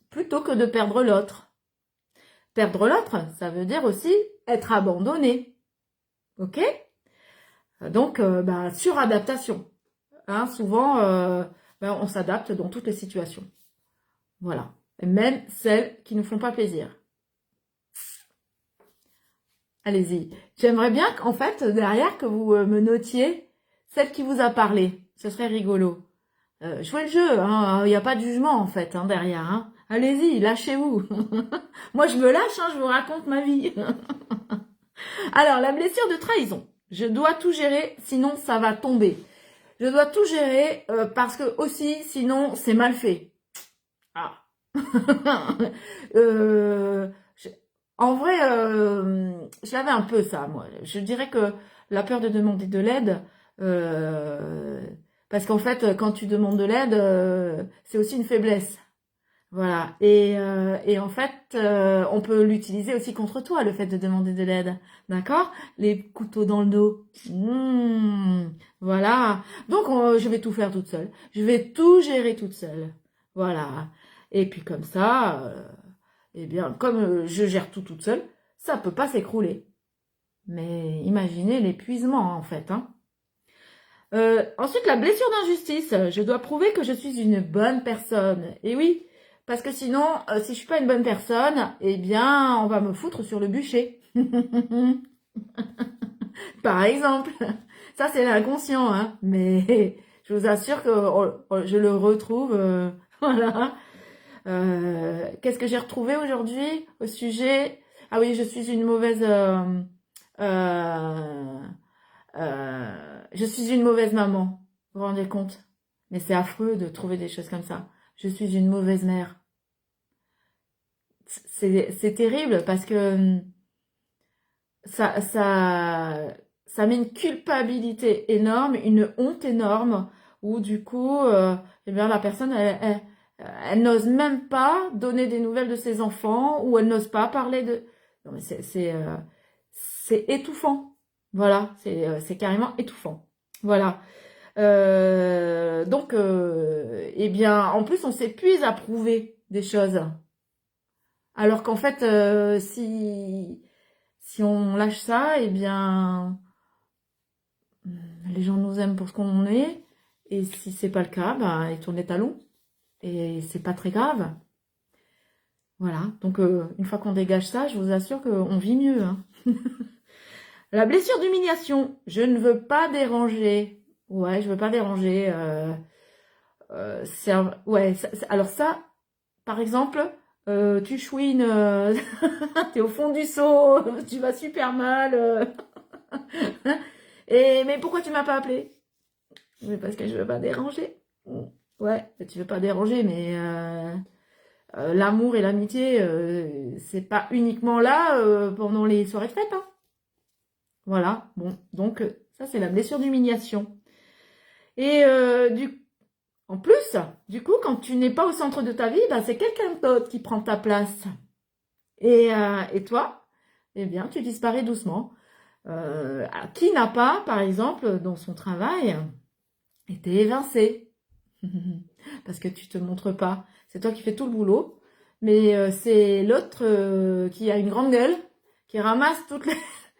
[SPEAKER 1] plutôt que de perdre l'autre. Perdre l'autre, ça veut dire aussi être abandonné. Ok? Donc, suradaptation. Hein, souvent, on s'adapte dans toutes les situations. Voilà. Et même celles qui ne font pas plaisir. Allez-y. J'aimerais bien qu'en fait, derrière, que vous me notiez celle qui vous a parlé. Ce serait rigolo. Jouez le jeu, hein. Il n'y a pas de jugement, en fait, hein, derrière. Hein. Allez-y, lâchez-vous. Moi, je me lâche, hein, je vous raconte ma vie. Alors, la blessure de trahison. Je dois tout gérer, sinon ça va tomber. Je dois tout gérer parce que aussi, sinon, c'est mal fait. Ah. En vrai, je l'avais un peu ça, moi. Je dirais que la peur de demander de l'aide, parce qu'en fait, quand tu demandes de l'aide, c'est aussi une faiblesse. Voilà. Et en fait, on peut l'utiliser aussi contre toi, le fait de demander de l'aide. D'accord? Les couteaux dans le dos. Voilà. Donc, je vais tout faire toute seule. Je vais tout gérer toute seule. Voilà. Et puis comme ça, eh bien, comme je gère tout toute seule, ça peut pas s'écrouler. Mais imaginez l'épuisement, en fait. Hein. Ensuite, la blessure d'injustice. Je dois prouver que je suis une bonne personne. Et oui, parce que sinon, si je suis pas une bonne personne, eh bien, on va me foutre sur le bûcher. Par exemple. Ça, c'est l'inconscient, hein. Mais je vous assure que je le retrouve. Voilà. Qu'est-ce que j'ai retrouvé aujourd'hui au sujet? Ah oui, je suis une mauvaise... je suis une mauvaise maman. Vous vous rendez compte? Mais c'est affreux de trouver des choses comme ça. Je suis une mauvaise mère. C'est terrible parce que ça met une culpabilité énorme, une honte énorme, où du coup, eh bien, la personne, elle n'ose même pas donner des nouvelles de ses enfants, ou elle n'ose pas parler de... Non, mais c'est étouffant. Voilà, c'est carrément étouffant. Voilà. Donc, eh bien, en plus, on s'épuise à prouver des choses. Alors qu'en fait, si on lâche ça, eh bien, les gens nous aiment pour ce qu'on est. Et si c'est pas le cas, bah, ils tournent les talons. Et c'est pas très grave. Voilà. Donc, une fois qu'on dégage ça, je vous assure qu'on vit mieux. Hein. La blessure d'humiliation. Je ne veux pas déranger. Ouais, je veux pas déranger. Ouais, alors ça, par exemple, tu chouines, t'es au fond du seau, tu vas super mal. Mais pourquoi tu m'as pas appelé? Mais parce que je veux pas déranger. Ouais, tu veux pas déranger, mais l'amour et l'amitié, c'est pas uniquement là pendant les soirées de fête. Hein. Voilà, bon, donc ça c'est la blessure d'humiliation. Et en plus, du coup, quand tu n'es pas au centre de ta vie, bah, c'est quelqu'un d'autre qui prend ta place. Et toi, eh bien, tu disparais doucement. Qui n'a pas, par exemple, dans son travail, été évincé? Parce que tu te montres pas. C'est toi qui fais tout le boulot. Mais c'est l'autre qui a une grande gueule, qui ramasse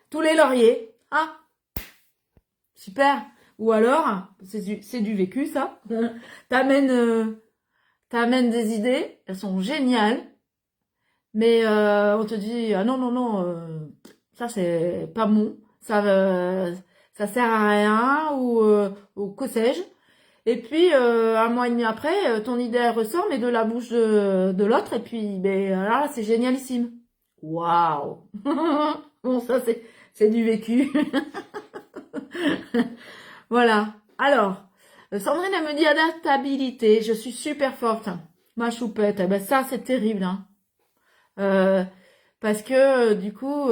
[SPEAKER 1] tous les lauriers. Ah, super. Ou alors, c'est du vécu ça. T'amènes des idées, elles sont géniales. Mais on te dit, ah non, non, non, ça c'est pas bon. Ça sert à rien ou que sais-je. Et puis, un mois et demi après, ton idée elle ressort, mais de la bouche de l'autre. Et puis, ben, là, c'est génialissime. Waouh. Bon, ça, c'est du vécu. Voilà. Alors, Sandrine, elle me dit adaptabilité. Je suis super forte. Ma choupette. Eh ben, ça, c'est terrible. Hein. Euh, parce que, du coup,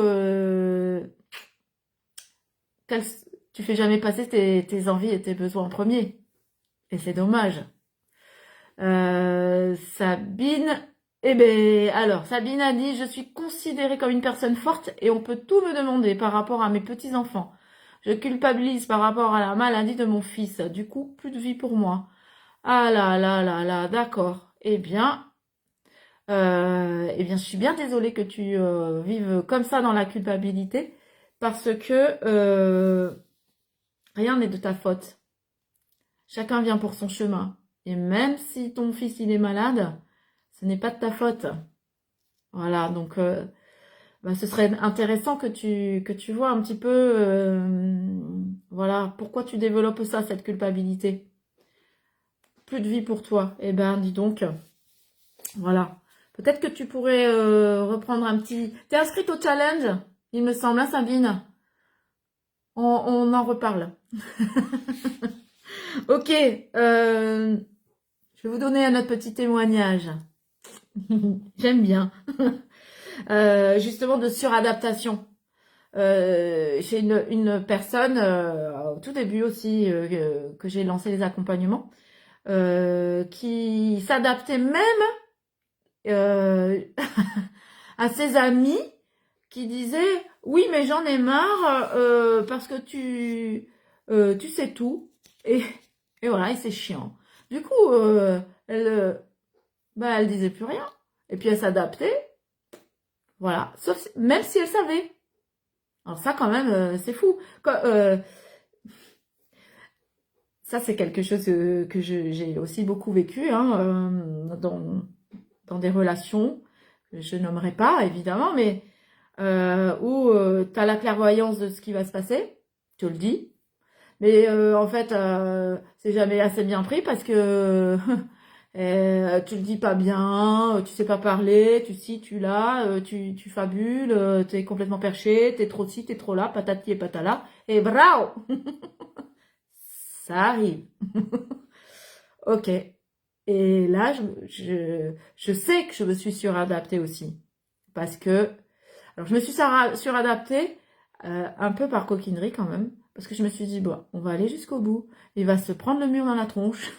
[SPEAKER 1] quel- tu fais jamais passer tes envies et tes besoins en premier. Et c'est dommage. Sabine, eh ben, alors, Sabine a dit, je suis considérée comme une personne forte et on peut tout me demander par rapport à mes petits-enfants. Je culpabilise par rapport à la maladie de mon fils. Du coup, plus de vie pour moi. Ah là là là là, d'accord. Eh bien, je suis bien désolée que tu vives comme ça dans la culpabilité parce que rien n'est de ta faute. Chacun vient pour son chemin. Et même si ton fils il est malade, ce n'est pas de ta faute. Voilà, donc bah, ce serait intéressant que tu vois un petit peu voilà, pourquoi tu développes ça, cette culpabilité. Plus de vie pour toi. Eh ben, dis donc, voilà. Peut-être que tu pourrais reprendre un petit... T'es inscrite au challenge, il me semble, hein, Sabine? On en reparle. Ok, je vais vous donner un autre petit témoignage. J'aime bien. Justement de suradaptation. J'ai une personne, au tout début aussi, que j'ai lancé les accompagnements, qui s'adaptait même euh, à ses amis qui disaient oui mais j'en ai marre parce que tu sais tout et voilà et c'est chiant. Du coup elle disait plus rien et puis elle s'adaptait voilà même si elle savait. Alors ça quand même c'est fou. Ça c'est quelque chose que j'ai aussi beaucoup vécu hein, dans des relations que je nommerai pas évidemment mais où tu as la clairvoyance de ce qui va se passer, tu le dis, mais en fait, c'est jamais assez bien pris parce que tu le dis pas bien, tu sais pas parler, tu ci, tu là, tu fabules, tu es complètement perché, tu es trop ci, tu es trop là, patati et patala, et bravo. Ça arrive. Ok. Et là, je sais que je me suis suradaptée aussi. Parce que alors, je me suis suradaptée un peu par coquinerie quand même, parce que je me suis dit, bon, on va aller jusqu'au bout. Il va se prendre le mur dans la tronche,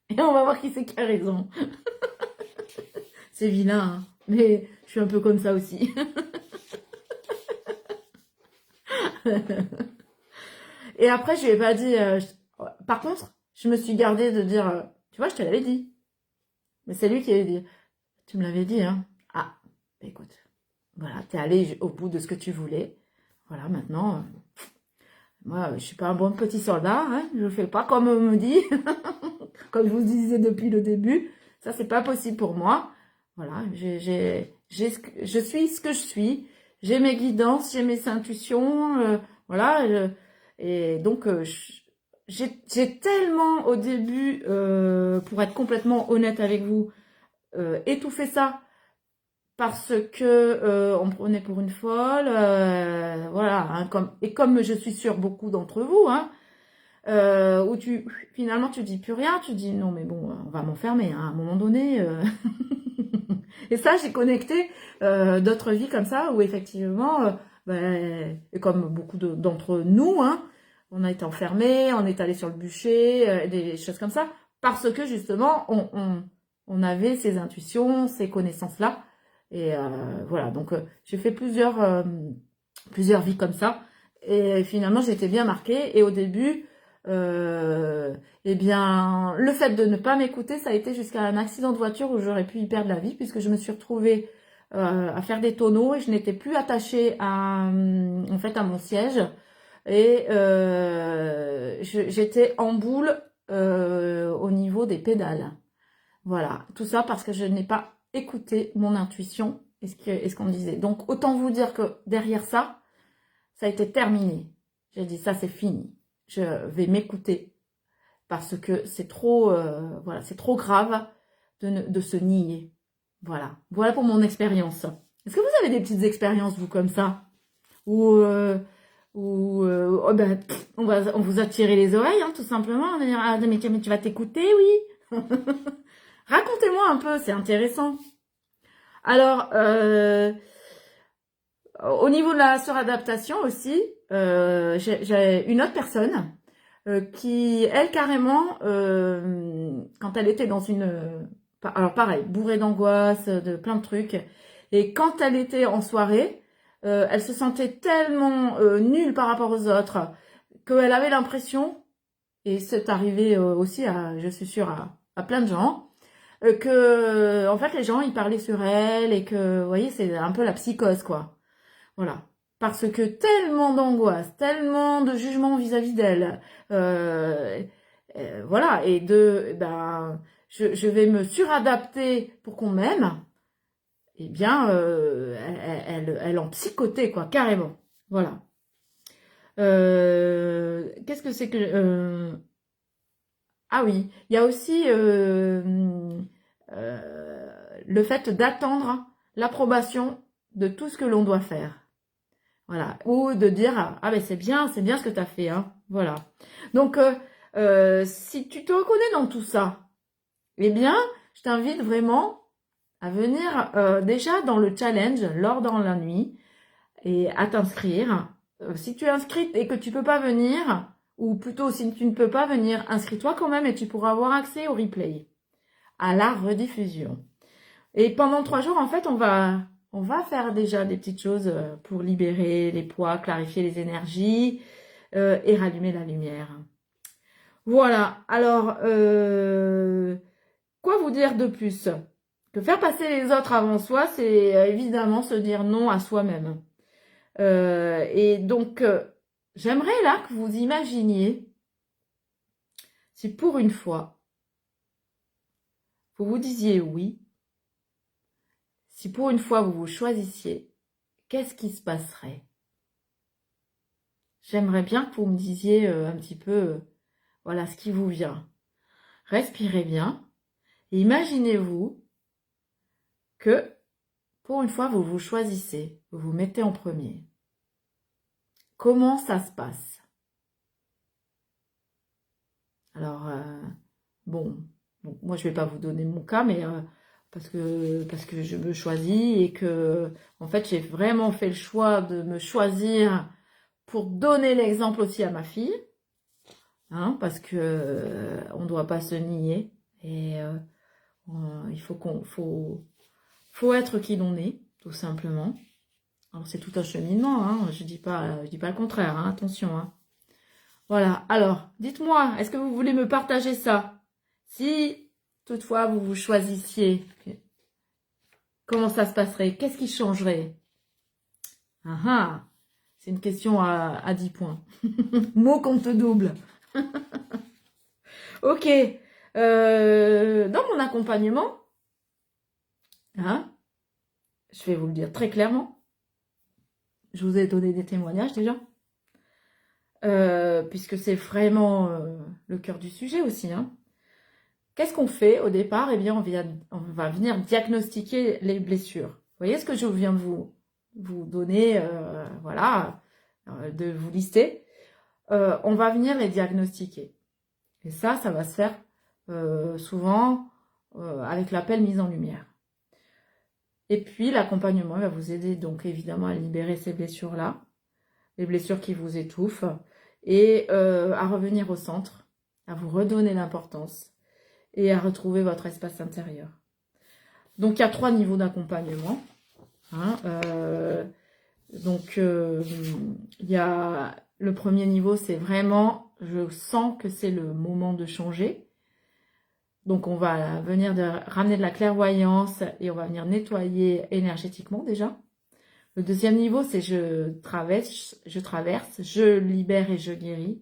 [SPEAKER 1] et on va voir qui c'est qui a raison. C'est vilain, hein, mais je suis un peu comme ça aussi. Et après, je lui ai pas dit... Par contre, je me suis gardée de dire, tu vois, je te l'avais dit. Mais c'est lui qui avait dit, tu me l'avais dit, hein. Ah, bah, écoute, voilà, t'es allé au bout de ce que tu voulais. Voilà, maintenant... moi, je suis pas un bon petit soldat, hein. Je fais pas comme on me dit, comme je vous disais depuis le début. Ça, c'est pas possible pour moi. Voilà, je suis ce que je suis. J'ai mes guidances, j'ai mes intuitions, voilà. Et donc, j'ai tellement au début, pour être complètement honnête avec vous, étouffé ça parce que on me prenait pour une folle, voilà, hein, comme je suis sûre beaucoup d'entre vous, hein, où finalement tu dis plus rien, tu dis non mais bon, on va m'enfermer hein, à un moment donné. Et ça j'ai connecté d'autres vies comme ça où effectivement, ben, et comme beaucoup d'entre nous, hein, on a été enfermés, on est allé sur le bûcher, des choses comme ça, parce que justement on avait ces intuitions, ces connaissances là. Et voilà, donc j'ai fait plusieurs vies comme ça. Et finalement, j'ai été bien marquée. Et au début, eh bien, le fait de ne pas m'écouter, ça a été jusqu'à un accident de voiture où j'aurais pu y perdre la vie, puisque je me suis retrouvée à faire des tonneaux et je n'étais plus attachée en fait, à mon siège. Et j'étais en boule au niveau des pédales. Voilà, tout ça parce que je n'ai pas écouté mon intuition et ce qu'on me disait. Donc, autant vous dire que derrière ça, ça a été terminé. J'ai dit, ça c'est fini. Je vais m'écouter parce que c'est trop, voilà, c'est trop grave de se nier. Voilà, voilà pour mon expérience. Est-ce que vous avez des petites expériences, vous, comme ça? Ou, oh ben, on vous a tiré les oreilles, hein, tout simplement. On va dire, ah, mais tu vas t'écouter, oui. Racontez-moi un peu, c'est intéressant. Alors, au niveau de la suradaptation aussi, j'ai une autre personne qui, elle, carrément, quand elle était dans une... alors pareil, bourrée d'angoisse, de plein de trucs, et quand elle était en soirée, elle se sentait tellement nulle par rapport aux autres, qu'elle avait l'impression, et c'est arrivé aussi, je suis sûre, à plein de gens, que, en fait, les gens, ils parlaient sur elle, et que, vous voyez, c'est un peu la psychose, quoi. Voilà. Parce que tellement d'angoisse, tellement de jugement vis-à-vis d'elle, voilà, et ben, je vais me suradapter pour qu'on m'aime, eh bien, elle en psychotait, quoi, carrément. Voilà. Qu'est-ce que c'est que... ah oui, il y a aussi le fait d'attendre l'approbation de tout ce que l'on doit faire. Voilà. Ou de dire, ah ben c'est bien ce que tu as fait, hein. Voilà. Donc, si tu te reconnais dans tout ça, eh bien, je t'invite vraiment à venir déjà dans le challenge, l'or dans la nuit, et à t'inscrire. Si tu es inscrite et que tu peux pas venir, ou plutôt si tu ne peux pas venir, inscris-toi quand même et tu pourras avoir accès au replay, à la rediffusion. Et pendant 3 jours, en fait, on va faire déjà des petites choses pour libérer les poids, clarifier les énergies et rallumer la lumière. Voilà. Alors, quoi vous dire de plus? Que faire passer les autres avant soi, c'est évidemment se dire non à soi-même. Et donc, j'aimerais là que vous imaginiez si pour une fois, vous vous disiez oui, si pour une fois vous vous choisissiez, qu'est-ce qui se passerait? J'aimerais bien que vous me disiez un petit peu, voilà, ce qui vous vient. Respirez bien et imaginez-vous que pour une fois vous vous choisissez, vous vous mettez en premier. Comment ça se passe? Alors, bon, moi je vais pas vous donner mon cas, mais parce que je me choisis et que en fait j'ai vraiment fait le choix de me choisir pour donner l'exemple aussi à ma fille, hein, parce que on ne doit pas se nier et il faut être qui l'on est, tout simplement. Alors c'est tout un cheminement, hein, je dis pas le contraire, hein, attention, hein. Voilà, alors, dites-moi, est-ce que vous voulez me partager ça? Si, toutefois, vous vous choisissiez, comment ça se passerait? Qu'est-ce qui changerait? Ah ah, c'est une question à 10 points. Mot compte double. Ok, dans mon accompagnement, hein, je vais vous le dire très clairement, je vous ai donné des témoignages déjà, puisque c'est vraiment le cœur du sujet aussi, hein. Qu'est-ce qu'on fait au départ? Eh bien, on va venir diagnostiquer les blessures. Vous voyez ce que je viens de vous donner, voilà, de vous lister. On va venir les diagnostiquer. Et ça va se faire souvent avec l'appel mise en lumière. Et puis, l'accompagnement va vous aider donc évidemment à libérer ces blessures-là, les blessures qui vous étouffent, et à revenir au centre, à vous redonner l'importance et à retrouver votre espace intérieur. Donc, il y a 3 niveaux d'accompagnement. Hein, donc, il y a le premier niveau, c'est vraiment je sens que c'est le moment de changer. Donc, on va venir ramener de la clairvoyance et on va venir nettoyer énergétiquement déjà. Le deuxième niveau, c'est je traverse, je libère et je guéris.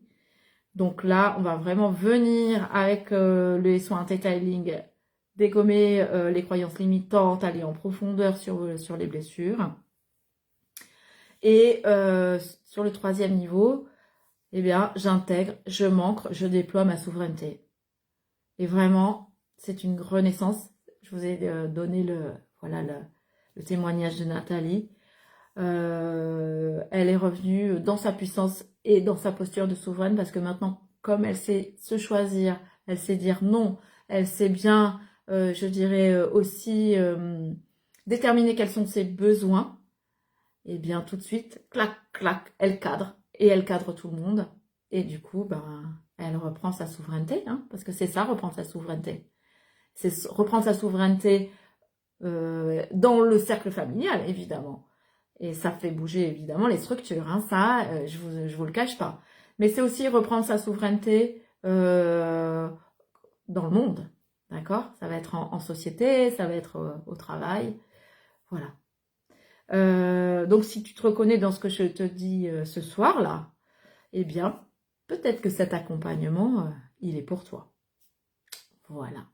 [SPEAKER 1] Donc là, on va vraiment venir avec les soins Theta Healing, dégommer les croyances limitantes, aller en profondeur sur les blessures. Et sur le troisième niveau, eh bien, j'intègre, je m'ancre, je déploie ma souveraineté. Et vraiment, c'est une renaissance. Je vous ai donné le témoignage de Nathalie. Elle est revenue dans sa puissance et dans sa posture de souveraine parce que maintenant, comme elle sait se choisir, elle sait dire non, elle sait bien, je dirais aussi, déterminer quels sont ses besoins, et bien tout de suite, clac, clac, elle cadre, et elle cadre tout le monde, et du coup, ben, elle reprend sa souveraineté, hein, parce que c'est ça, reprendre sa souveraineté. C'est reprendre sa souveraineté dans le cercle familial, évidemment. Et ça fait bouger, évidemment, les structures, hein, ça, je vous le cache pas. Mais c'est aussi reprendre sa souveraineté dans le monde, d'accord? Ça va être en société, ça va être au travail, voilà. Donc, si tu te reconnais dans ce que je te dis ce soir-là, eh bien, peut-être que cet accompagnement, il est pour toi. Voilà.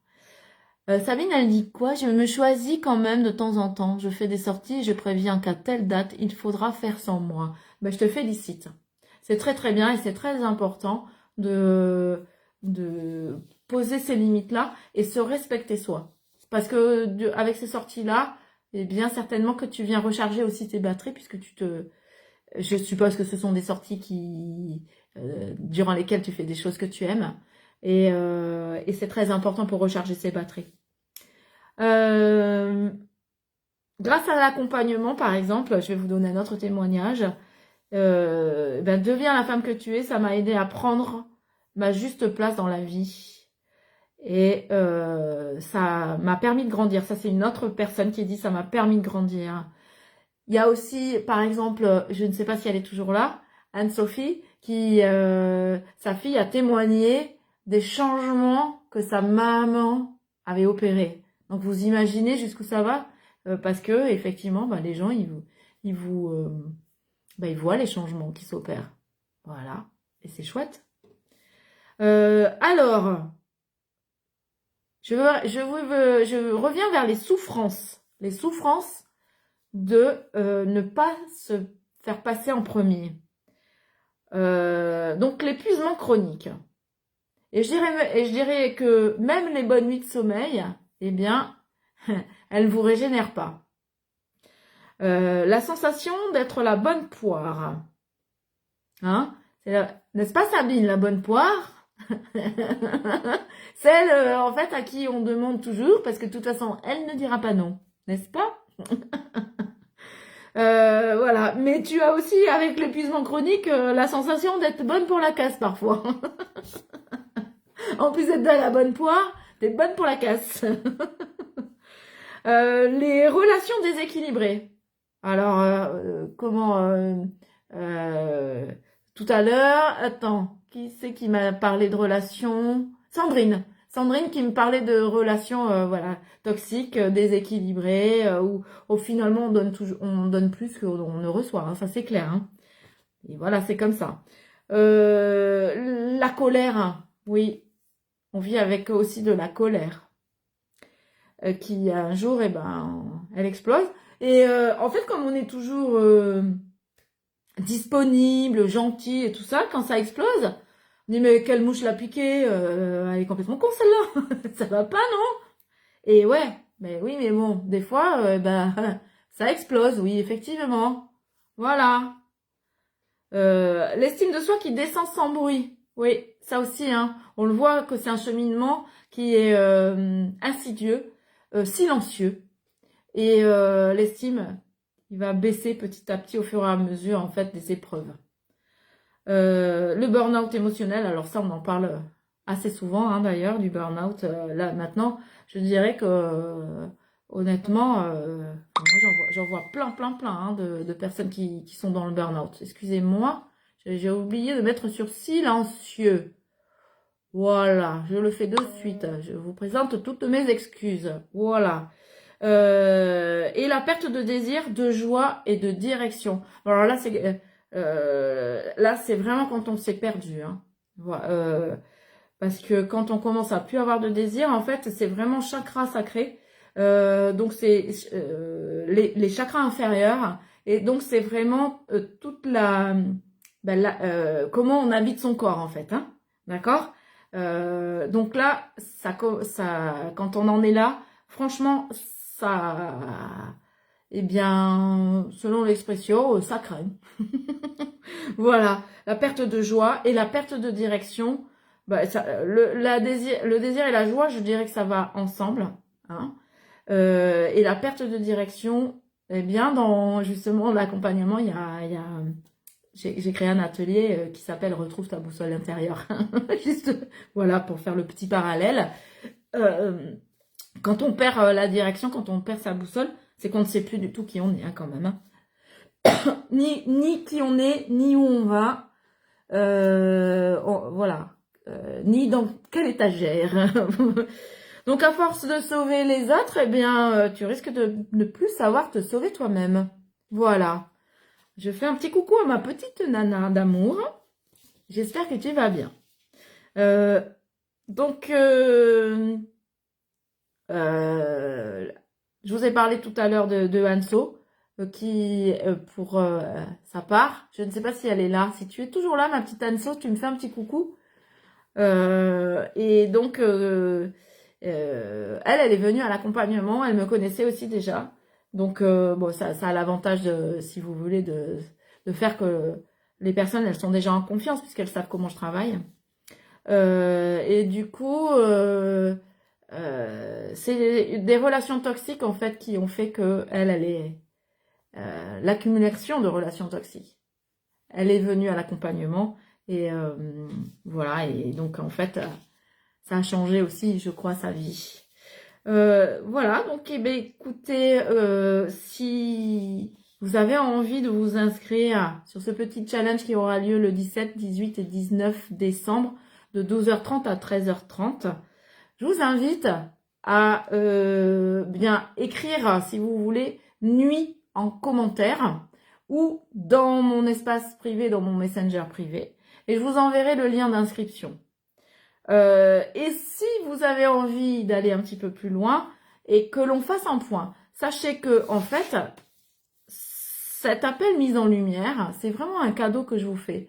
[SPEAKER 1] Sabine, elle dit quoi? Je me choisis quand même de temps en temps. Je fais des sorties et je préviens qu'à telle date, il faudra faire sans moi. Ben, je te félicite. C'est très très bien et c'est très important de poser ces limites-là et se respecter soi. Parce que avec ces sorties-là, eh bien certainement que tu viens recharger aussi tes batteries puisque je suppose que ce sont des sorties durant lesquelles tu fais des choses que tu aimes. Et c'est très important pour recharger ses batteries. Grâce à l'accompagnement, par exemple, je vais vous donner un autre témoignage. Deviens la femme que tu es, ça m'a aidé à prendre ma juste place dans la vie. Et ça m'a permis de grandir. Ça, c'est une autre personne qui dit ça m'a permis de grandir. Il y a aussi, par exemple, je ne sais pas si elle est toujours là, Anne-Sophie, qui, sa fille a témoigné des changements que sa maman avait opérés. Donc vous imaginez jusqu'où ça va, parce que effectivement, les gens ils voient les changements qui s'opèrent. Voilà, et c'est chouette. Alors, je reviens vers les souffrances de ne pas se faire passer en premier. Donc l'épuisement chronique. Et je dirais que même les bonnes nuits de sommeil, eh bien, elles ne vous régénèrent pas. La sensation d'être la bonne poire. Hein? N'est-ce pas Sabine, la bonne poire? Celle, en fait, à qui on demande toujours, parce que de toute façon, elle ne dira pas non. N'est-ce pas? Voilà. Mais tu as aussi, avec l'épuisement chronique, la sensation d'être bonne pour la casse parfois. En plus d'être de la bonne poire, t'es bonne pour la casse. Les relations déséquilibrées. Alors, tout à l'heure, attends, qui c'est qui m'a parlé de relations? Sandrine. Sandrine qui me parlait de relations toxiques, déséquilibrées, où finalement on donne plus qu'on ne reçoit, hein, ça c'est clair. Hein. Et voilà, c'est comme ça. La colère, hein, oui, on vit avec aussi de la colère qui un jour, elle explose. Et en fait, comme on est toujours disponible, gentil et tout ça, quand ça explose, on dit mais quelle mouche l'a piqué, elle est complètement con celle-là, ça va pas non? Et ouais, mais oui, mais bon, des fois, ça explose, oui, effectivement. Voilà. L'estime de soi qui descend sans bruit. Oui, ça aussi, hein. On le voit que c'est un cheminement qui est insidieux, silencieux. Et l'estime, il va baisser petit à petit au fur et à mesure, en fait, des épreuves. Le burn-out émotionnel, alors ça, on en parle assez souvent, hein, d'ailleurs, du burn-out. Là, maintenant, je dirais que, honnêtement, moi, j'en vois plein, hein, de personnes qui sont dans le burn-out. Excusez-moi, J'ai oublié de mettre sur silencieux. Voilà, je le fais de suite. Je vous présente toutes mes excuses. Voilà. Et la perte de désir, de joie et de direction. Alors là, c'est vraiment quand on s'est perdu. Hein. Voilà, parce que quand on commence à plus avoir de désir, en fait, c'est vraiment chakra sacré. Donc c'est les chakras inférieurs. Et donc c'est vraiment toute comment on habite son corps en fait. Hein. D'accord. Donc là, quand on en est là, franchement, ça, eh bien, selon l'expression, ça craint. Voilà, la perte de joie et la perte de direction. Bah, le désir et la joie, je dirais que ça va ensemble. Hein. Et la perte de direction, eh bien, dans justement l'accompagnement, j'ai créé un atelier qui s'appelle Retrouve ta boussole intérieure. Juste, voilà, pour faire le petit parallèle. Quand on perd la direction, quand on perd sa boussole, c'est qu'on ne sait plus du tout qui on est, hein, quand même. Hein. ni qui on est, ni où on va. Voilà. Ni dans quelle étagère. Donc, à force de sauver les autres, eh bien, tu risques de ne plus savoir te sauver toi-même. Voilà. Je fais un petit coucou à ma petite nana d'amour. J'espère que tu vas bien. Donc, je vous ai parlé tout à l'heure de Hanso, qui, pour sa part, je ne sais pas si elle est là. Si tu es toujours là, ma petite Hanso, tu me fais un petit coucou. Et donc, elle est venue à l'accompagnement. Elle me connaissait aussi déjà. Donc, bon, ça a l'avantage, si vous voulez, de faire que les personnes, elles sont déjà en confiance puisqu'elles savent comment je travaille. Et du coup, c'est des relations toxiques, en fait, qui ont fait que elle est l'accumulation de relations toxiques. Elle est venue à l'accompagnement et voilà. Et donc, en fait, ça a changé aussi, je crois, sa vie. Voilà, donc écoutez, si vous avez envie de vous inscrire sur ce petit challenge qui aura lieu le 17, 18 et 19 décembre de 12h30 à 13h30, je vous invite à bien écrire, si vous voulez, nuit en commentaire ou dans mon espace privé, dans mon messenger privé, et je vous enverrai le lien d'inscription. Et si vous avez envie d'aller un petit peu plus loin et que l'on fasse un point, sachez que en fait, cet appel mise en lumière, c'est vraiment un cadeau que je vous fais.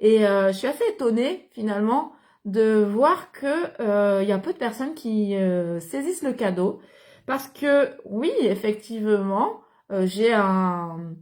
[SPEAKER 1] Et je suis assez étonnée finalement de voir que y a peu de personnes qui saisissent le cadeau, parce que oui, effectivement, j'ai un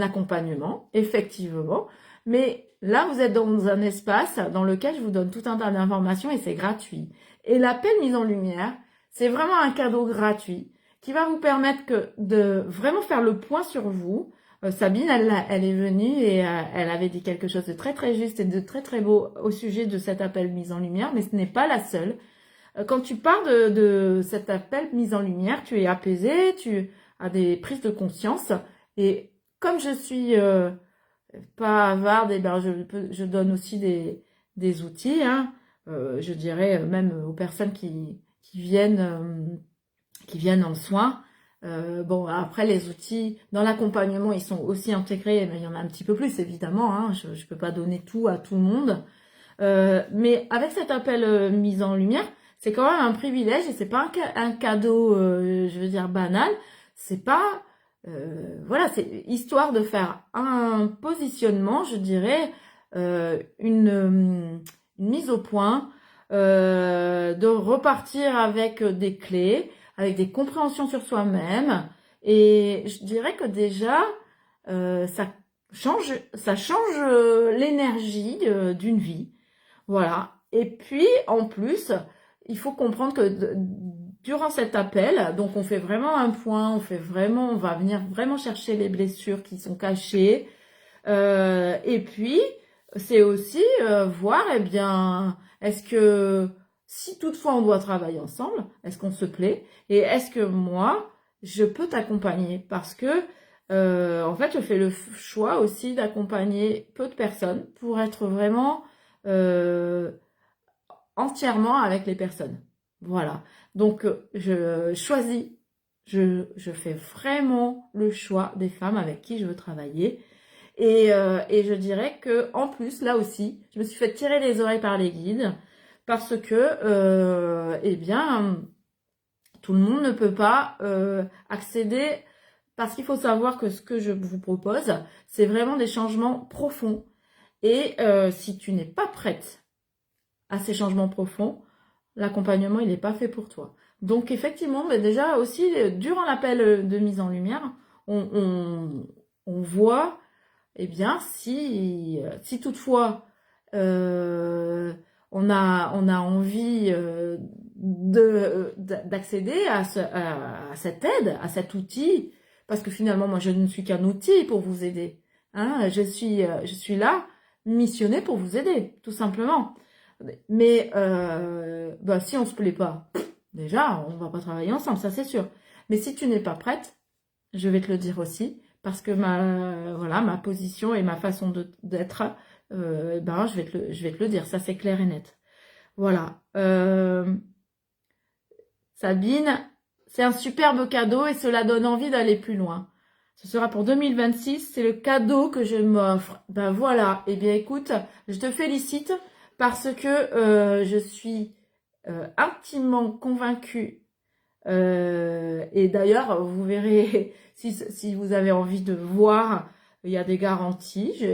[SPEAKER 1] accompagnement, effectivement, mais là, vous êtes dans un espace dans lequel je vous donne tout un tas d'informations et c'est gratuit. Et l'appel mise en lumière, c'est vraiment un cadeau gratuit qui va vous permettre de vraiment faire le point sur vous. Sabine, elle est venue et elle avait dit quelque chose de très très juste et de très très beau au sujet de cet appel mise en lumière, mais ce n'est pas la seule. Quand tu parles de cet appel mise en lumière, tu es apaisé, tu as des prises de conscience. Et comme je suis pas avarde, et ben je donne aussi des outils, hein, je dirais même aux personnes qui viennent en soins. Bon, après les outils dans l'accompagnement, ils sont aussi intégrés, mais il y en a un petit peu plus évidemment. Hein, je peux pas donner tout à tout le monde, mais avec cet appel mise en lumière, c'est quand même un privilège et c'est pas un cadeau, je veux dire banal. C'est pas voilà, c'est histoire de faire un positionnement, je dirais, une mise au point, de repartir avec des clés, avec des compréhensions sur soi-même. Et je dirais que déjà, ça change l'énergie d'une vie. Voilà. Et puis, en plus, il faut comprendre que durant cet appel, donc on fait vraiment un point, on va venir vraiment chercher les blessures qui sont cachées. Et puis, c'est aussi voir, eh bien, est-ce que si toutefois on doit travailler ensemble, est-ce qu'on se plaît? Et est-ce que moi, je peux t'accompagner? Parce que En fait, je fais le choix aussi d'accompagner peu de personnes pour être vraiment entièrement avec les personnes. Voilà. Donc, je choisis, je fais vraiment le choix des femmes avec qui je veux travailler. Et je dirais que en plus, là aussi, je me suis fait tirer les oreilles par les guides parce que, eh bien, tout le monde ne peut pas accéder, parce qu'il faut savoir que ce que je vous propose, c'est vraiment des changements profonds. Et si tu n'es pas prête à ces changements profonds, l'accompagnement, il n'est pas fait pour toi. Donc effectivement, mais déjà aussi, durant l'appel de mise en lumière, on voit, eh bien, si toutefois on a envie d'accéder à cette aide, à cet outil, parce que finalement, moi, je ne suis qu'un outil pour vous aider. Hein, je suis là, missionnée pour vous aider, tout simplement. Mais bah, si on se plaît pas, déjà, on va pas travailler ensemble, ça c'est sûr. Mais si tu n'es pas prête, je vais te le dire aussi, parce que voilà, ma position et ma façon d'être, ben, je vais te le dire, ça c'est clair et net. Voilà. Sabine, c'est un superbe cadeau et cela donne envie d'aller plus loin. Ce sera pour 2026, c'est le cadeau que je m'offre. Ben voilà, eh bien écoute, je te félicite parce que je suis intimement convaincue. Et d'ailleurs, vous verrez, si vous avez envie de voir, il y a des garanties.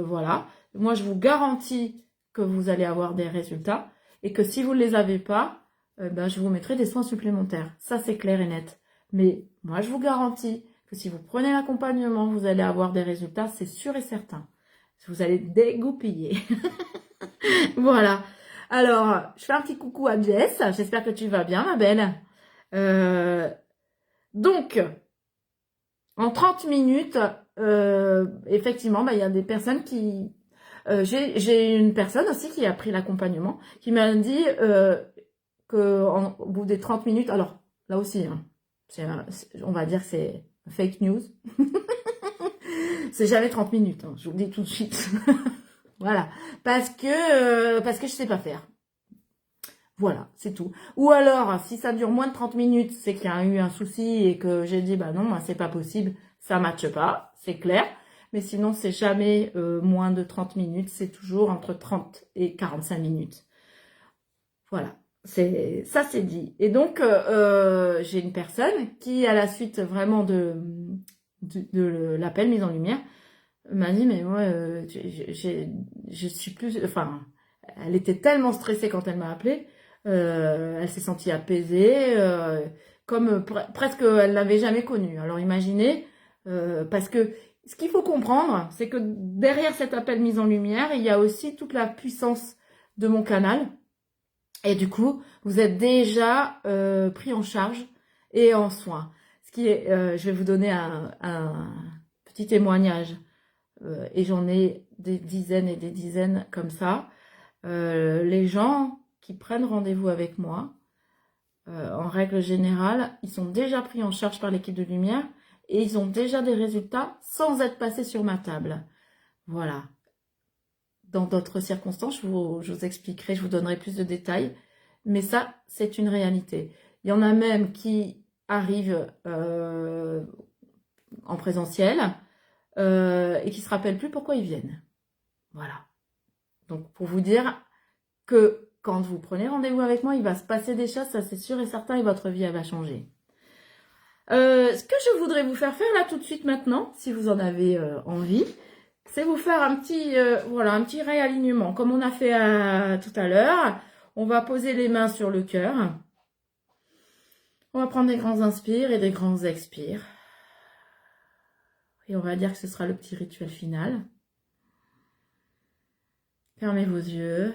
[SPEAKER 1] Voilà. Moi, je vous garantis que vous allez avoir des résultats et que si vous ne les avez pas, ben, je vous mettrai des soins supplémentaires. Ça, c'est clair et net. Mais moi, je vous garantis que si vous prenez l'accompagnement, vous allez avoir des résultats, c'est sûr et certain. Vous allez dégoupiller. Voilà. Alors, je fais un petit coucou à Jess. J'espère que tu vas bien, ma belle. Euh, donc, en 30 minutes, effectivement, bah, il y a des personnes qui... j'ai une personne aussi qui a pris l'accompagnement, qui m'a dit qu'au bout des 30 minutes, alors là aussi, hein, on va dire que c'est fake news, c'est jamais 30 minutes, hein, je vous le dis tout de suite. Voilà, parce que je sais pas faire. Voilà, c'est tout. Ou alors, si ça dure moins de 30 minutes, c'est qu'il y a eu un souci et que j'ai dit, bah non, moi, c'est pas possible, ça matche pas, c'est clair. Mais sinon, c'est jamais moins de 30 minutes, c'est toujours entre 30 et 45 minutes. Voilà, ça c'est dit. Et donc, j'ai une personne qui, à la suite vraiment de l'appel mise en lumière, m'a dit, mais moi, je suis plus... Enfin, elle était tellement stressée quand elle m'a appelée, elle s'est sentie apaisée, comme presque elle l'avait jamais connue. Alors imaginez, parce que ce qu'il faut comprendre, c'est que derrière cet appel mise en lumière, il y a aussi toute la puissance de mon canal. Et du coup, vous êtes déjà pris en charge et en soin. Ce qui est, je vais vous donner un petit témoignage. Et j'en ai des dizaines et des dizaines comme ça. Les gens qui prennent rendez-vous avec moi, en règle générale, ils sont déjà pris en charge par l'équipe de lumière et ils ont déjà des résultats sans être passés sur ma table. Voilà. Dans d'autres circonstances, je vous expliquerai, je vous donnerai plus de détails. Mais ça, c'est une réalité. Il y en a même qui arrivent en présentiel et qui ne se rappellent plus pourquoi ils viennent. Voilà. Donc, pour vous dire que quand vous prenez rendez-vous avec moi, il va se passer des choses, ça c'est sûr et certain, et votre vie, elle va changer. Ce que je voudrais vous faire là tout de suite maintenant, si vous en avez envie, c'est vous faire un petit, voilà, un petit réalignement. Comme on a fait tout à l'heure, on va poser les mains sur le cœur. On va prendre des grands inspires et des grands expires. Et on va dire que ce sera le petit rituel final. Fermez vos yeux.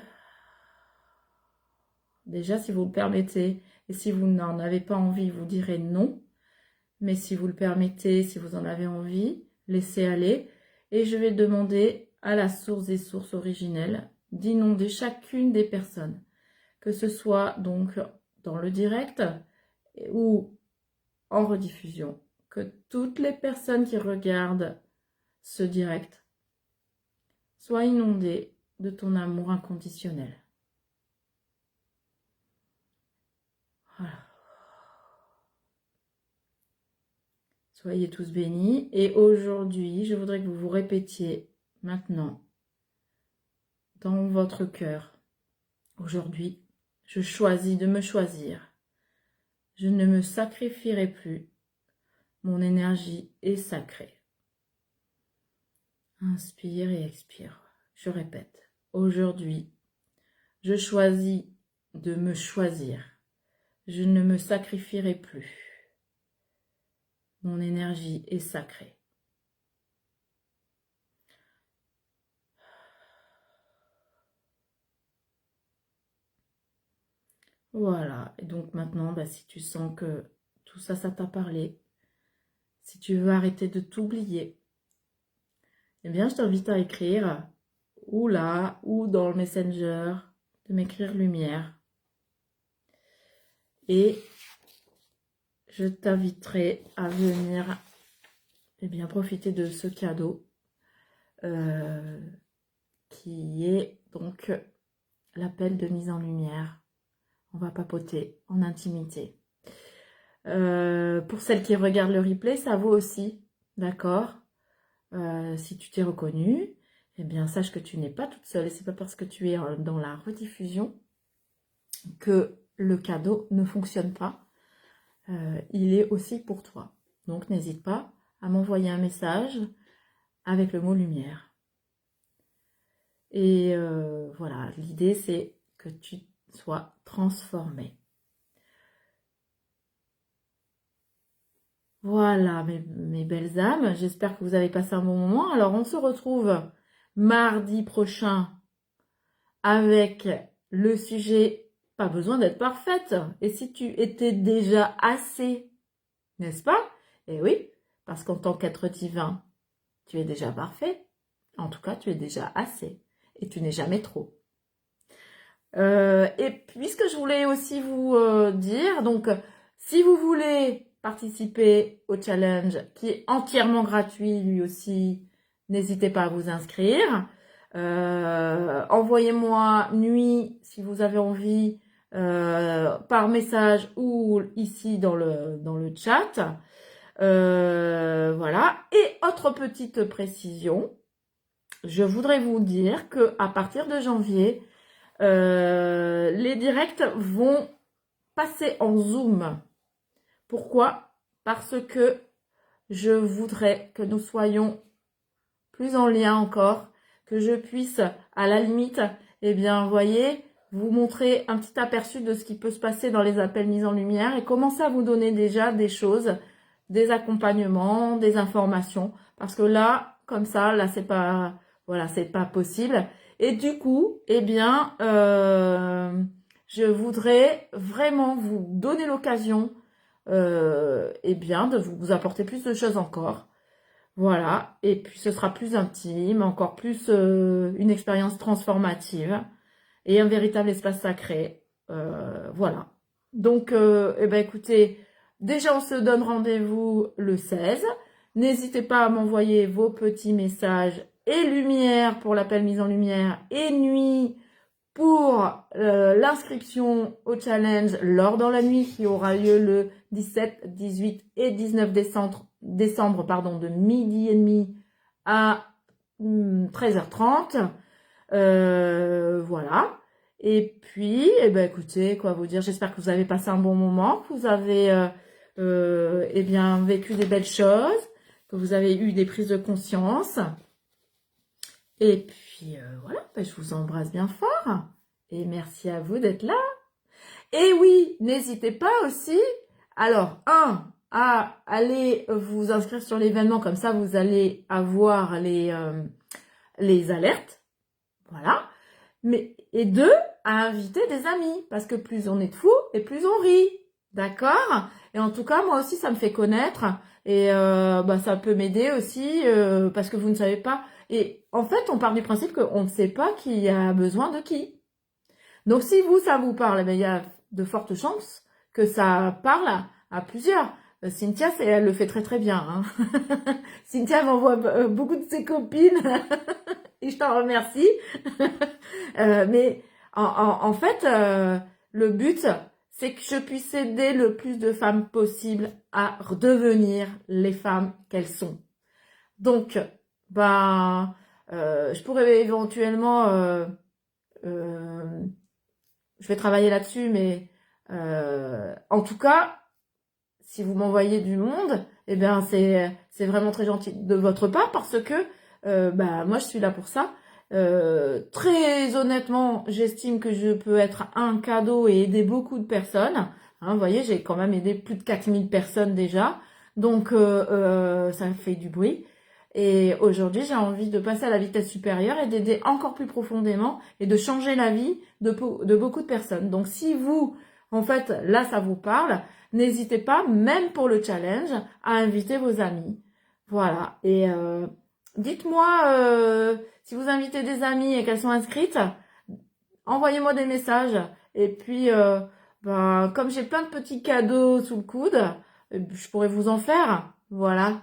[SPEAKER 1] Déjà, si vous le permettez, et si vous n'en avez pas envie, vous direz non. Mais si vous le permettez, si vous en avez envie, laissez aller. Et je vais demander à la source des sources originelles d'inonder chacune des personnes. Que ce soit donc dans le direct ou en rediffusion. que toutes les personnes qui regardent ce direct soient inondées de ton amour inconditionnel. Voilà. Soyez tous bénis. Et aujourd'hui, je voudrais que vous vous répétiez maintenant dans votre cœur. Aujourd'hui, je choisis de me choisir. Je ne me sacrifierai plus. Mon énergie est sacrée. Inspire et expire. Je répète. Aujourd'hui, je choisis de me choisir. Je ne me sacrifierai plus. Mon énergie est sacrée. Voilà. Et donc maintenant, si tu sens que tout ça, ça t'a parlé, si tu veux arrêter de t'oublier, eh bien, je t'invite à écrire ou là, ou dans le Messenger, de m'écrire lumière. Et je t'inviterai à venir profiter de ce cadeau qui est donc l'appel de mise en lumière. On va papoter en intimité. Pour celles qui regardent le replay, ça vaut aussi, d'accord ? Si tu t'es reconnue, eh bien, sache que tu n'es pas toute seule. Et c'est pas parce que tu es dans la rediffusion que le cadeau ne fonctionne pas. Il est aussi pour toi. Donc, n'hésite pas à m'envoyer un message avec le mot lumière. Et voilà, l'idée, c'est que tu sois transformé. Voilà, mes belles âmes, j'espère que vous avez passé un bon moment. Alors, on se retrouve mardi prochain avec le sujet « Pas besoin d'être parfaite ». Et si tu étais déjà assez, n'est-ce pas? Eh oui, parce qu'en tant qu'être divin, tu es déjà parfait. En tout cas, tu es déjà assez. Et tu n'es jamais trop. Et puisque je voulais aussi vous dire, donc, si vous voulez participer au challenge qui est entièrement gratuit lui aussi, n'hésitez pas à vous inscrire. Envoyez-moi nuit si vous avez envie par message ou ici dans le chat. Voilà. Et autre petite précision, je voudrais vous dire que à partir de janvier, les directs vont passer en Zoom. Pourquoi? Parce que je voudrais que nous soyons plus en lien encore, que je puisse, à la limite, voyez, vous montrer un petit aperçu de ce qui peut se passer dans les appels mis en lumière et commencer à vous donner déjà des choses, des accompagnements, des informations. Parce que là, comme ça, là, c'est pas, voilà, c'est pas possible. Et du coup, je voudrais vraiment vous donner l'occasion, de vous apporter plus de choses encore. Voilà. Et puis, ce sera plus intime, encore plus une expérience transformative et un véritable espace sacré. Voilà. Donc, écoutez, déjà, on se donne rendez-vous le 16. N'hésitez pas à m'envoyer vos petits messages et lumière pour l'appel mise en lumière et nuit pour l'inscription au challenge l'or dans la nuit qui aura lieu le 17, 18 et 19 décembre, de midi et demi à 13h30. Voilà. Et puis, écoutez, quoi vous dire, j'espère que vous avez passé un bon moment, que vous avez vécu des belles choses, que vous avez eu des prises de conscience. Et puis, voilà, je vous embrasse bien fort. Et merci à vous d'être là. Et oui, n'hésitez pas aussi, alors, à aller vous inscrire sur l'événement, comme ça, vous allez avoir les alertes. Voilà. Et 2, à inviter des amis, parce que plus on est de fous, et plus on rit. D'accord? Et en tout cas, moi aussi, ça me fait connaître. Et ça peut m'aider aussi, parce que vous ne savez pas. Et en fait, on part du principe qu'on ne sait pas qui a besoin de qui. Donc, si ça vous parle, il y a de fortes chances que ça parle à plusieurs. Cynthia, elle le fait très très bien. Hein. Cynthia m'envoie beaucoup de ses copines et je t'en remercie. Mais en fait, le but, c'est que je puisse aider le plus de femmes possible à redevenir les femmes qu'elles sont. Donc, ben, je pourrais éventuellement, je vais travailler là-dessus, mais en tout cas, si vous m'envoyez du monde, eh bien c'est vraiment très gentil de votre part parce que bah moi je suis là pour ça. Très honnêtement, j'estime que je peux être un cadeau et aider beaucoup de personnes. Hein, vous voyez, j'ai quand même aidé plus de 4000 personnes déjà. Donc ça fait du bruit. Et aujourd'hui, j'ai envie de passer à la vitesse supérieure et d'aider encore plus profondément et de changer la vie de beaucoup de personnes. Donc si vous, en fait, là ça vous parle, n'hésitez pas, même pour le challenge, à inviter vos amis. Voilà. Et dites-moi si vous invitez des amis et qu'elles sont inscrites, envoyez-moi des messages. Et puis, ben, comme j'ai plein de petits cadeaux sous le coude, je pourrais vous en faire. Voilà.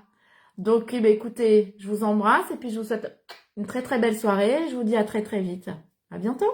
[SPEAKER 1] Donc, eh ben, écoutez, je vous embrasse et puis je vous souhaite une très très belle soirée. Je vous dis à très très vite. À bientôt.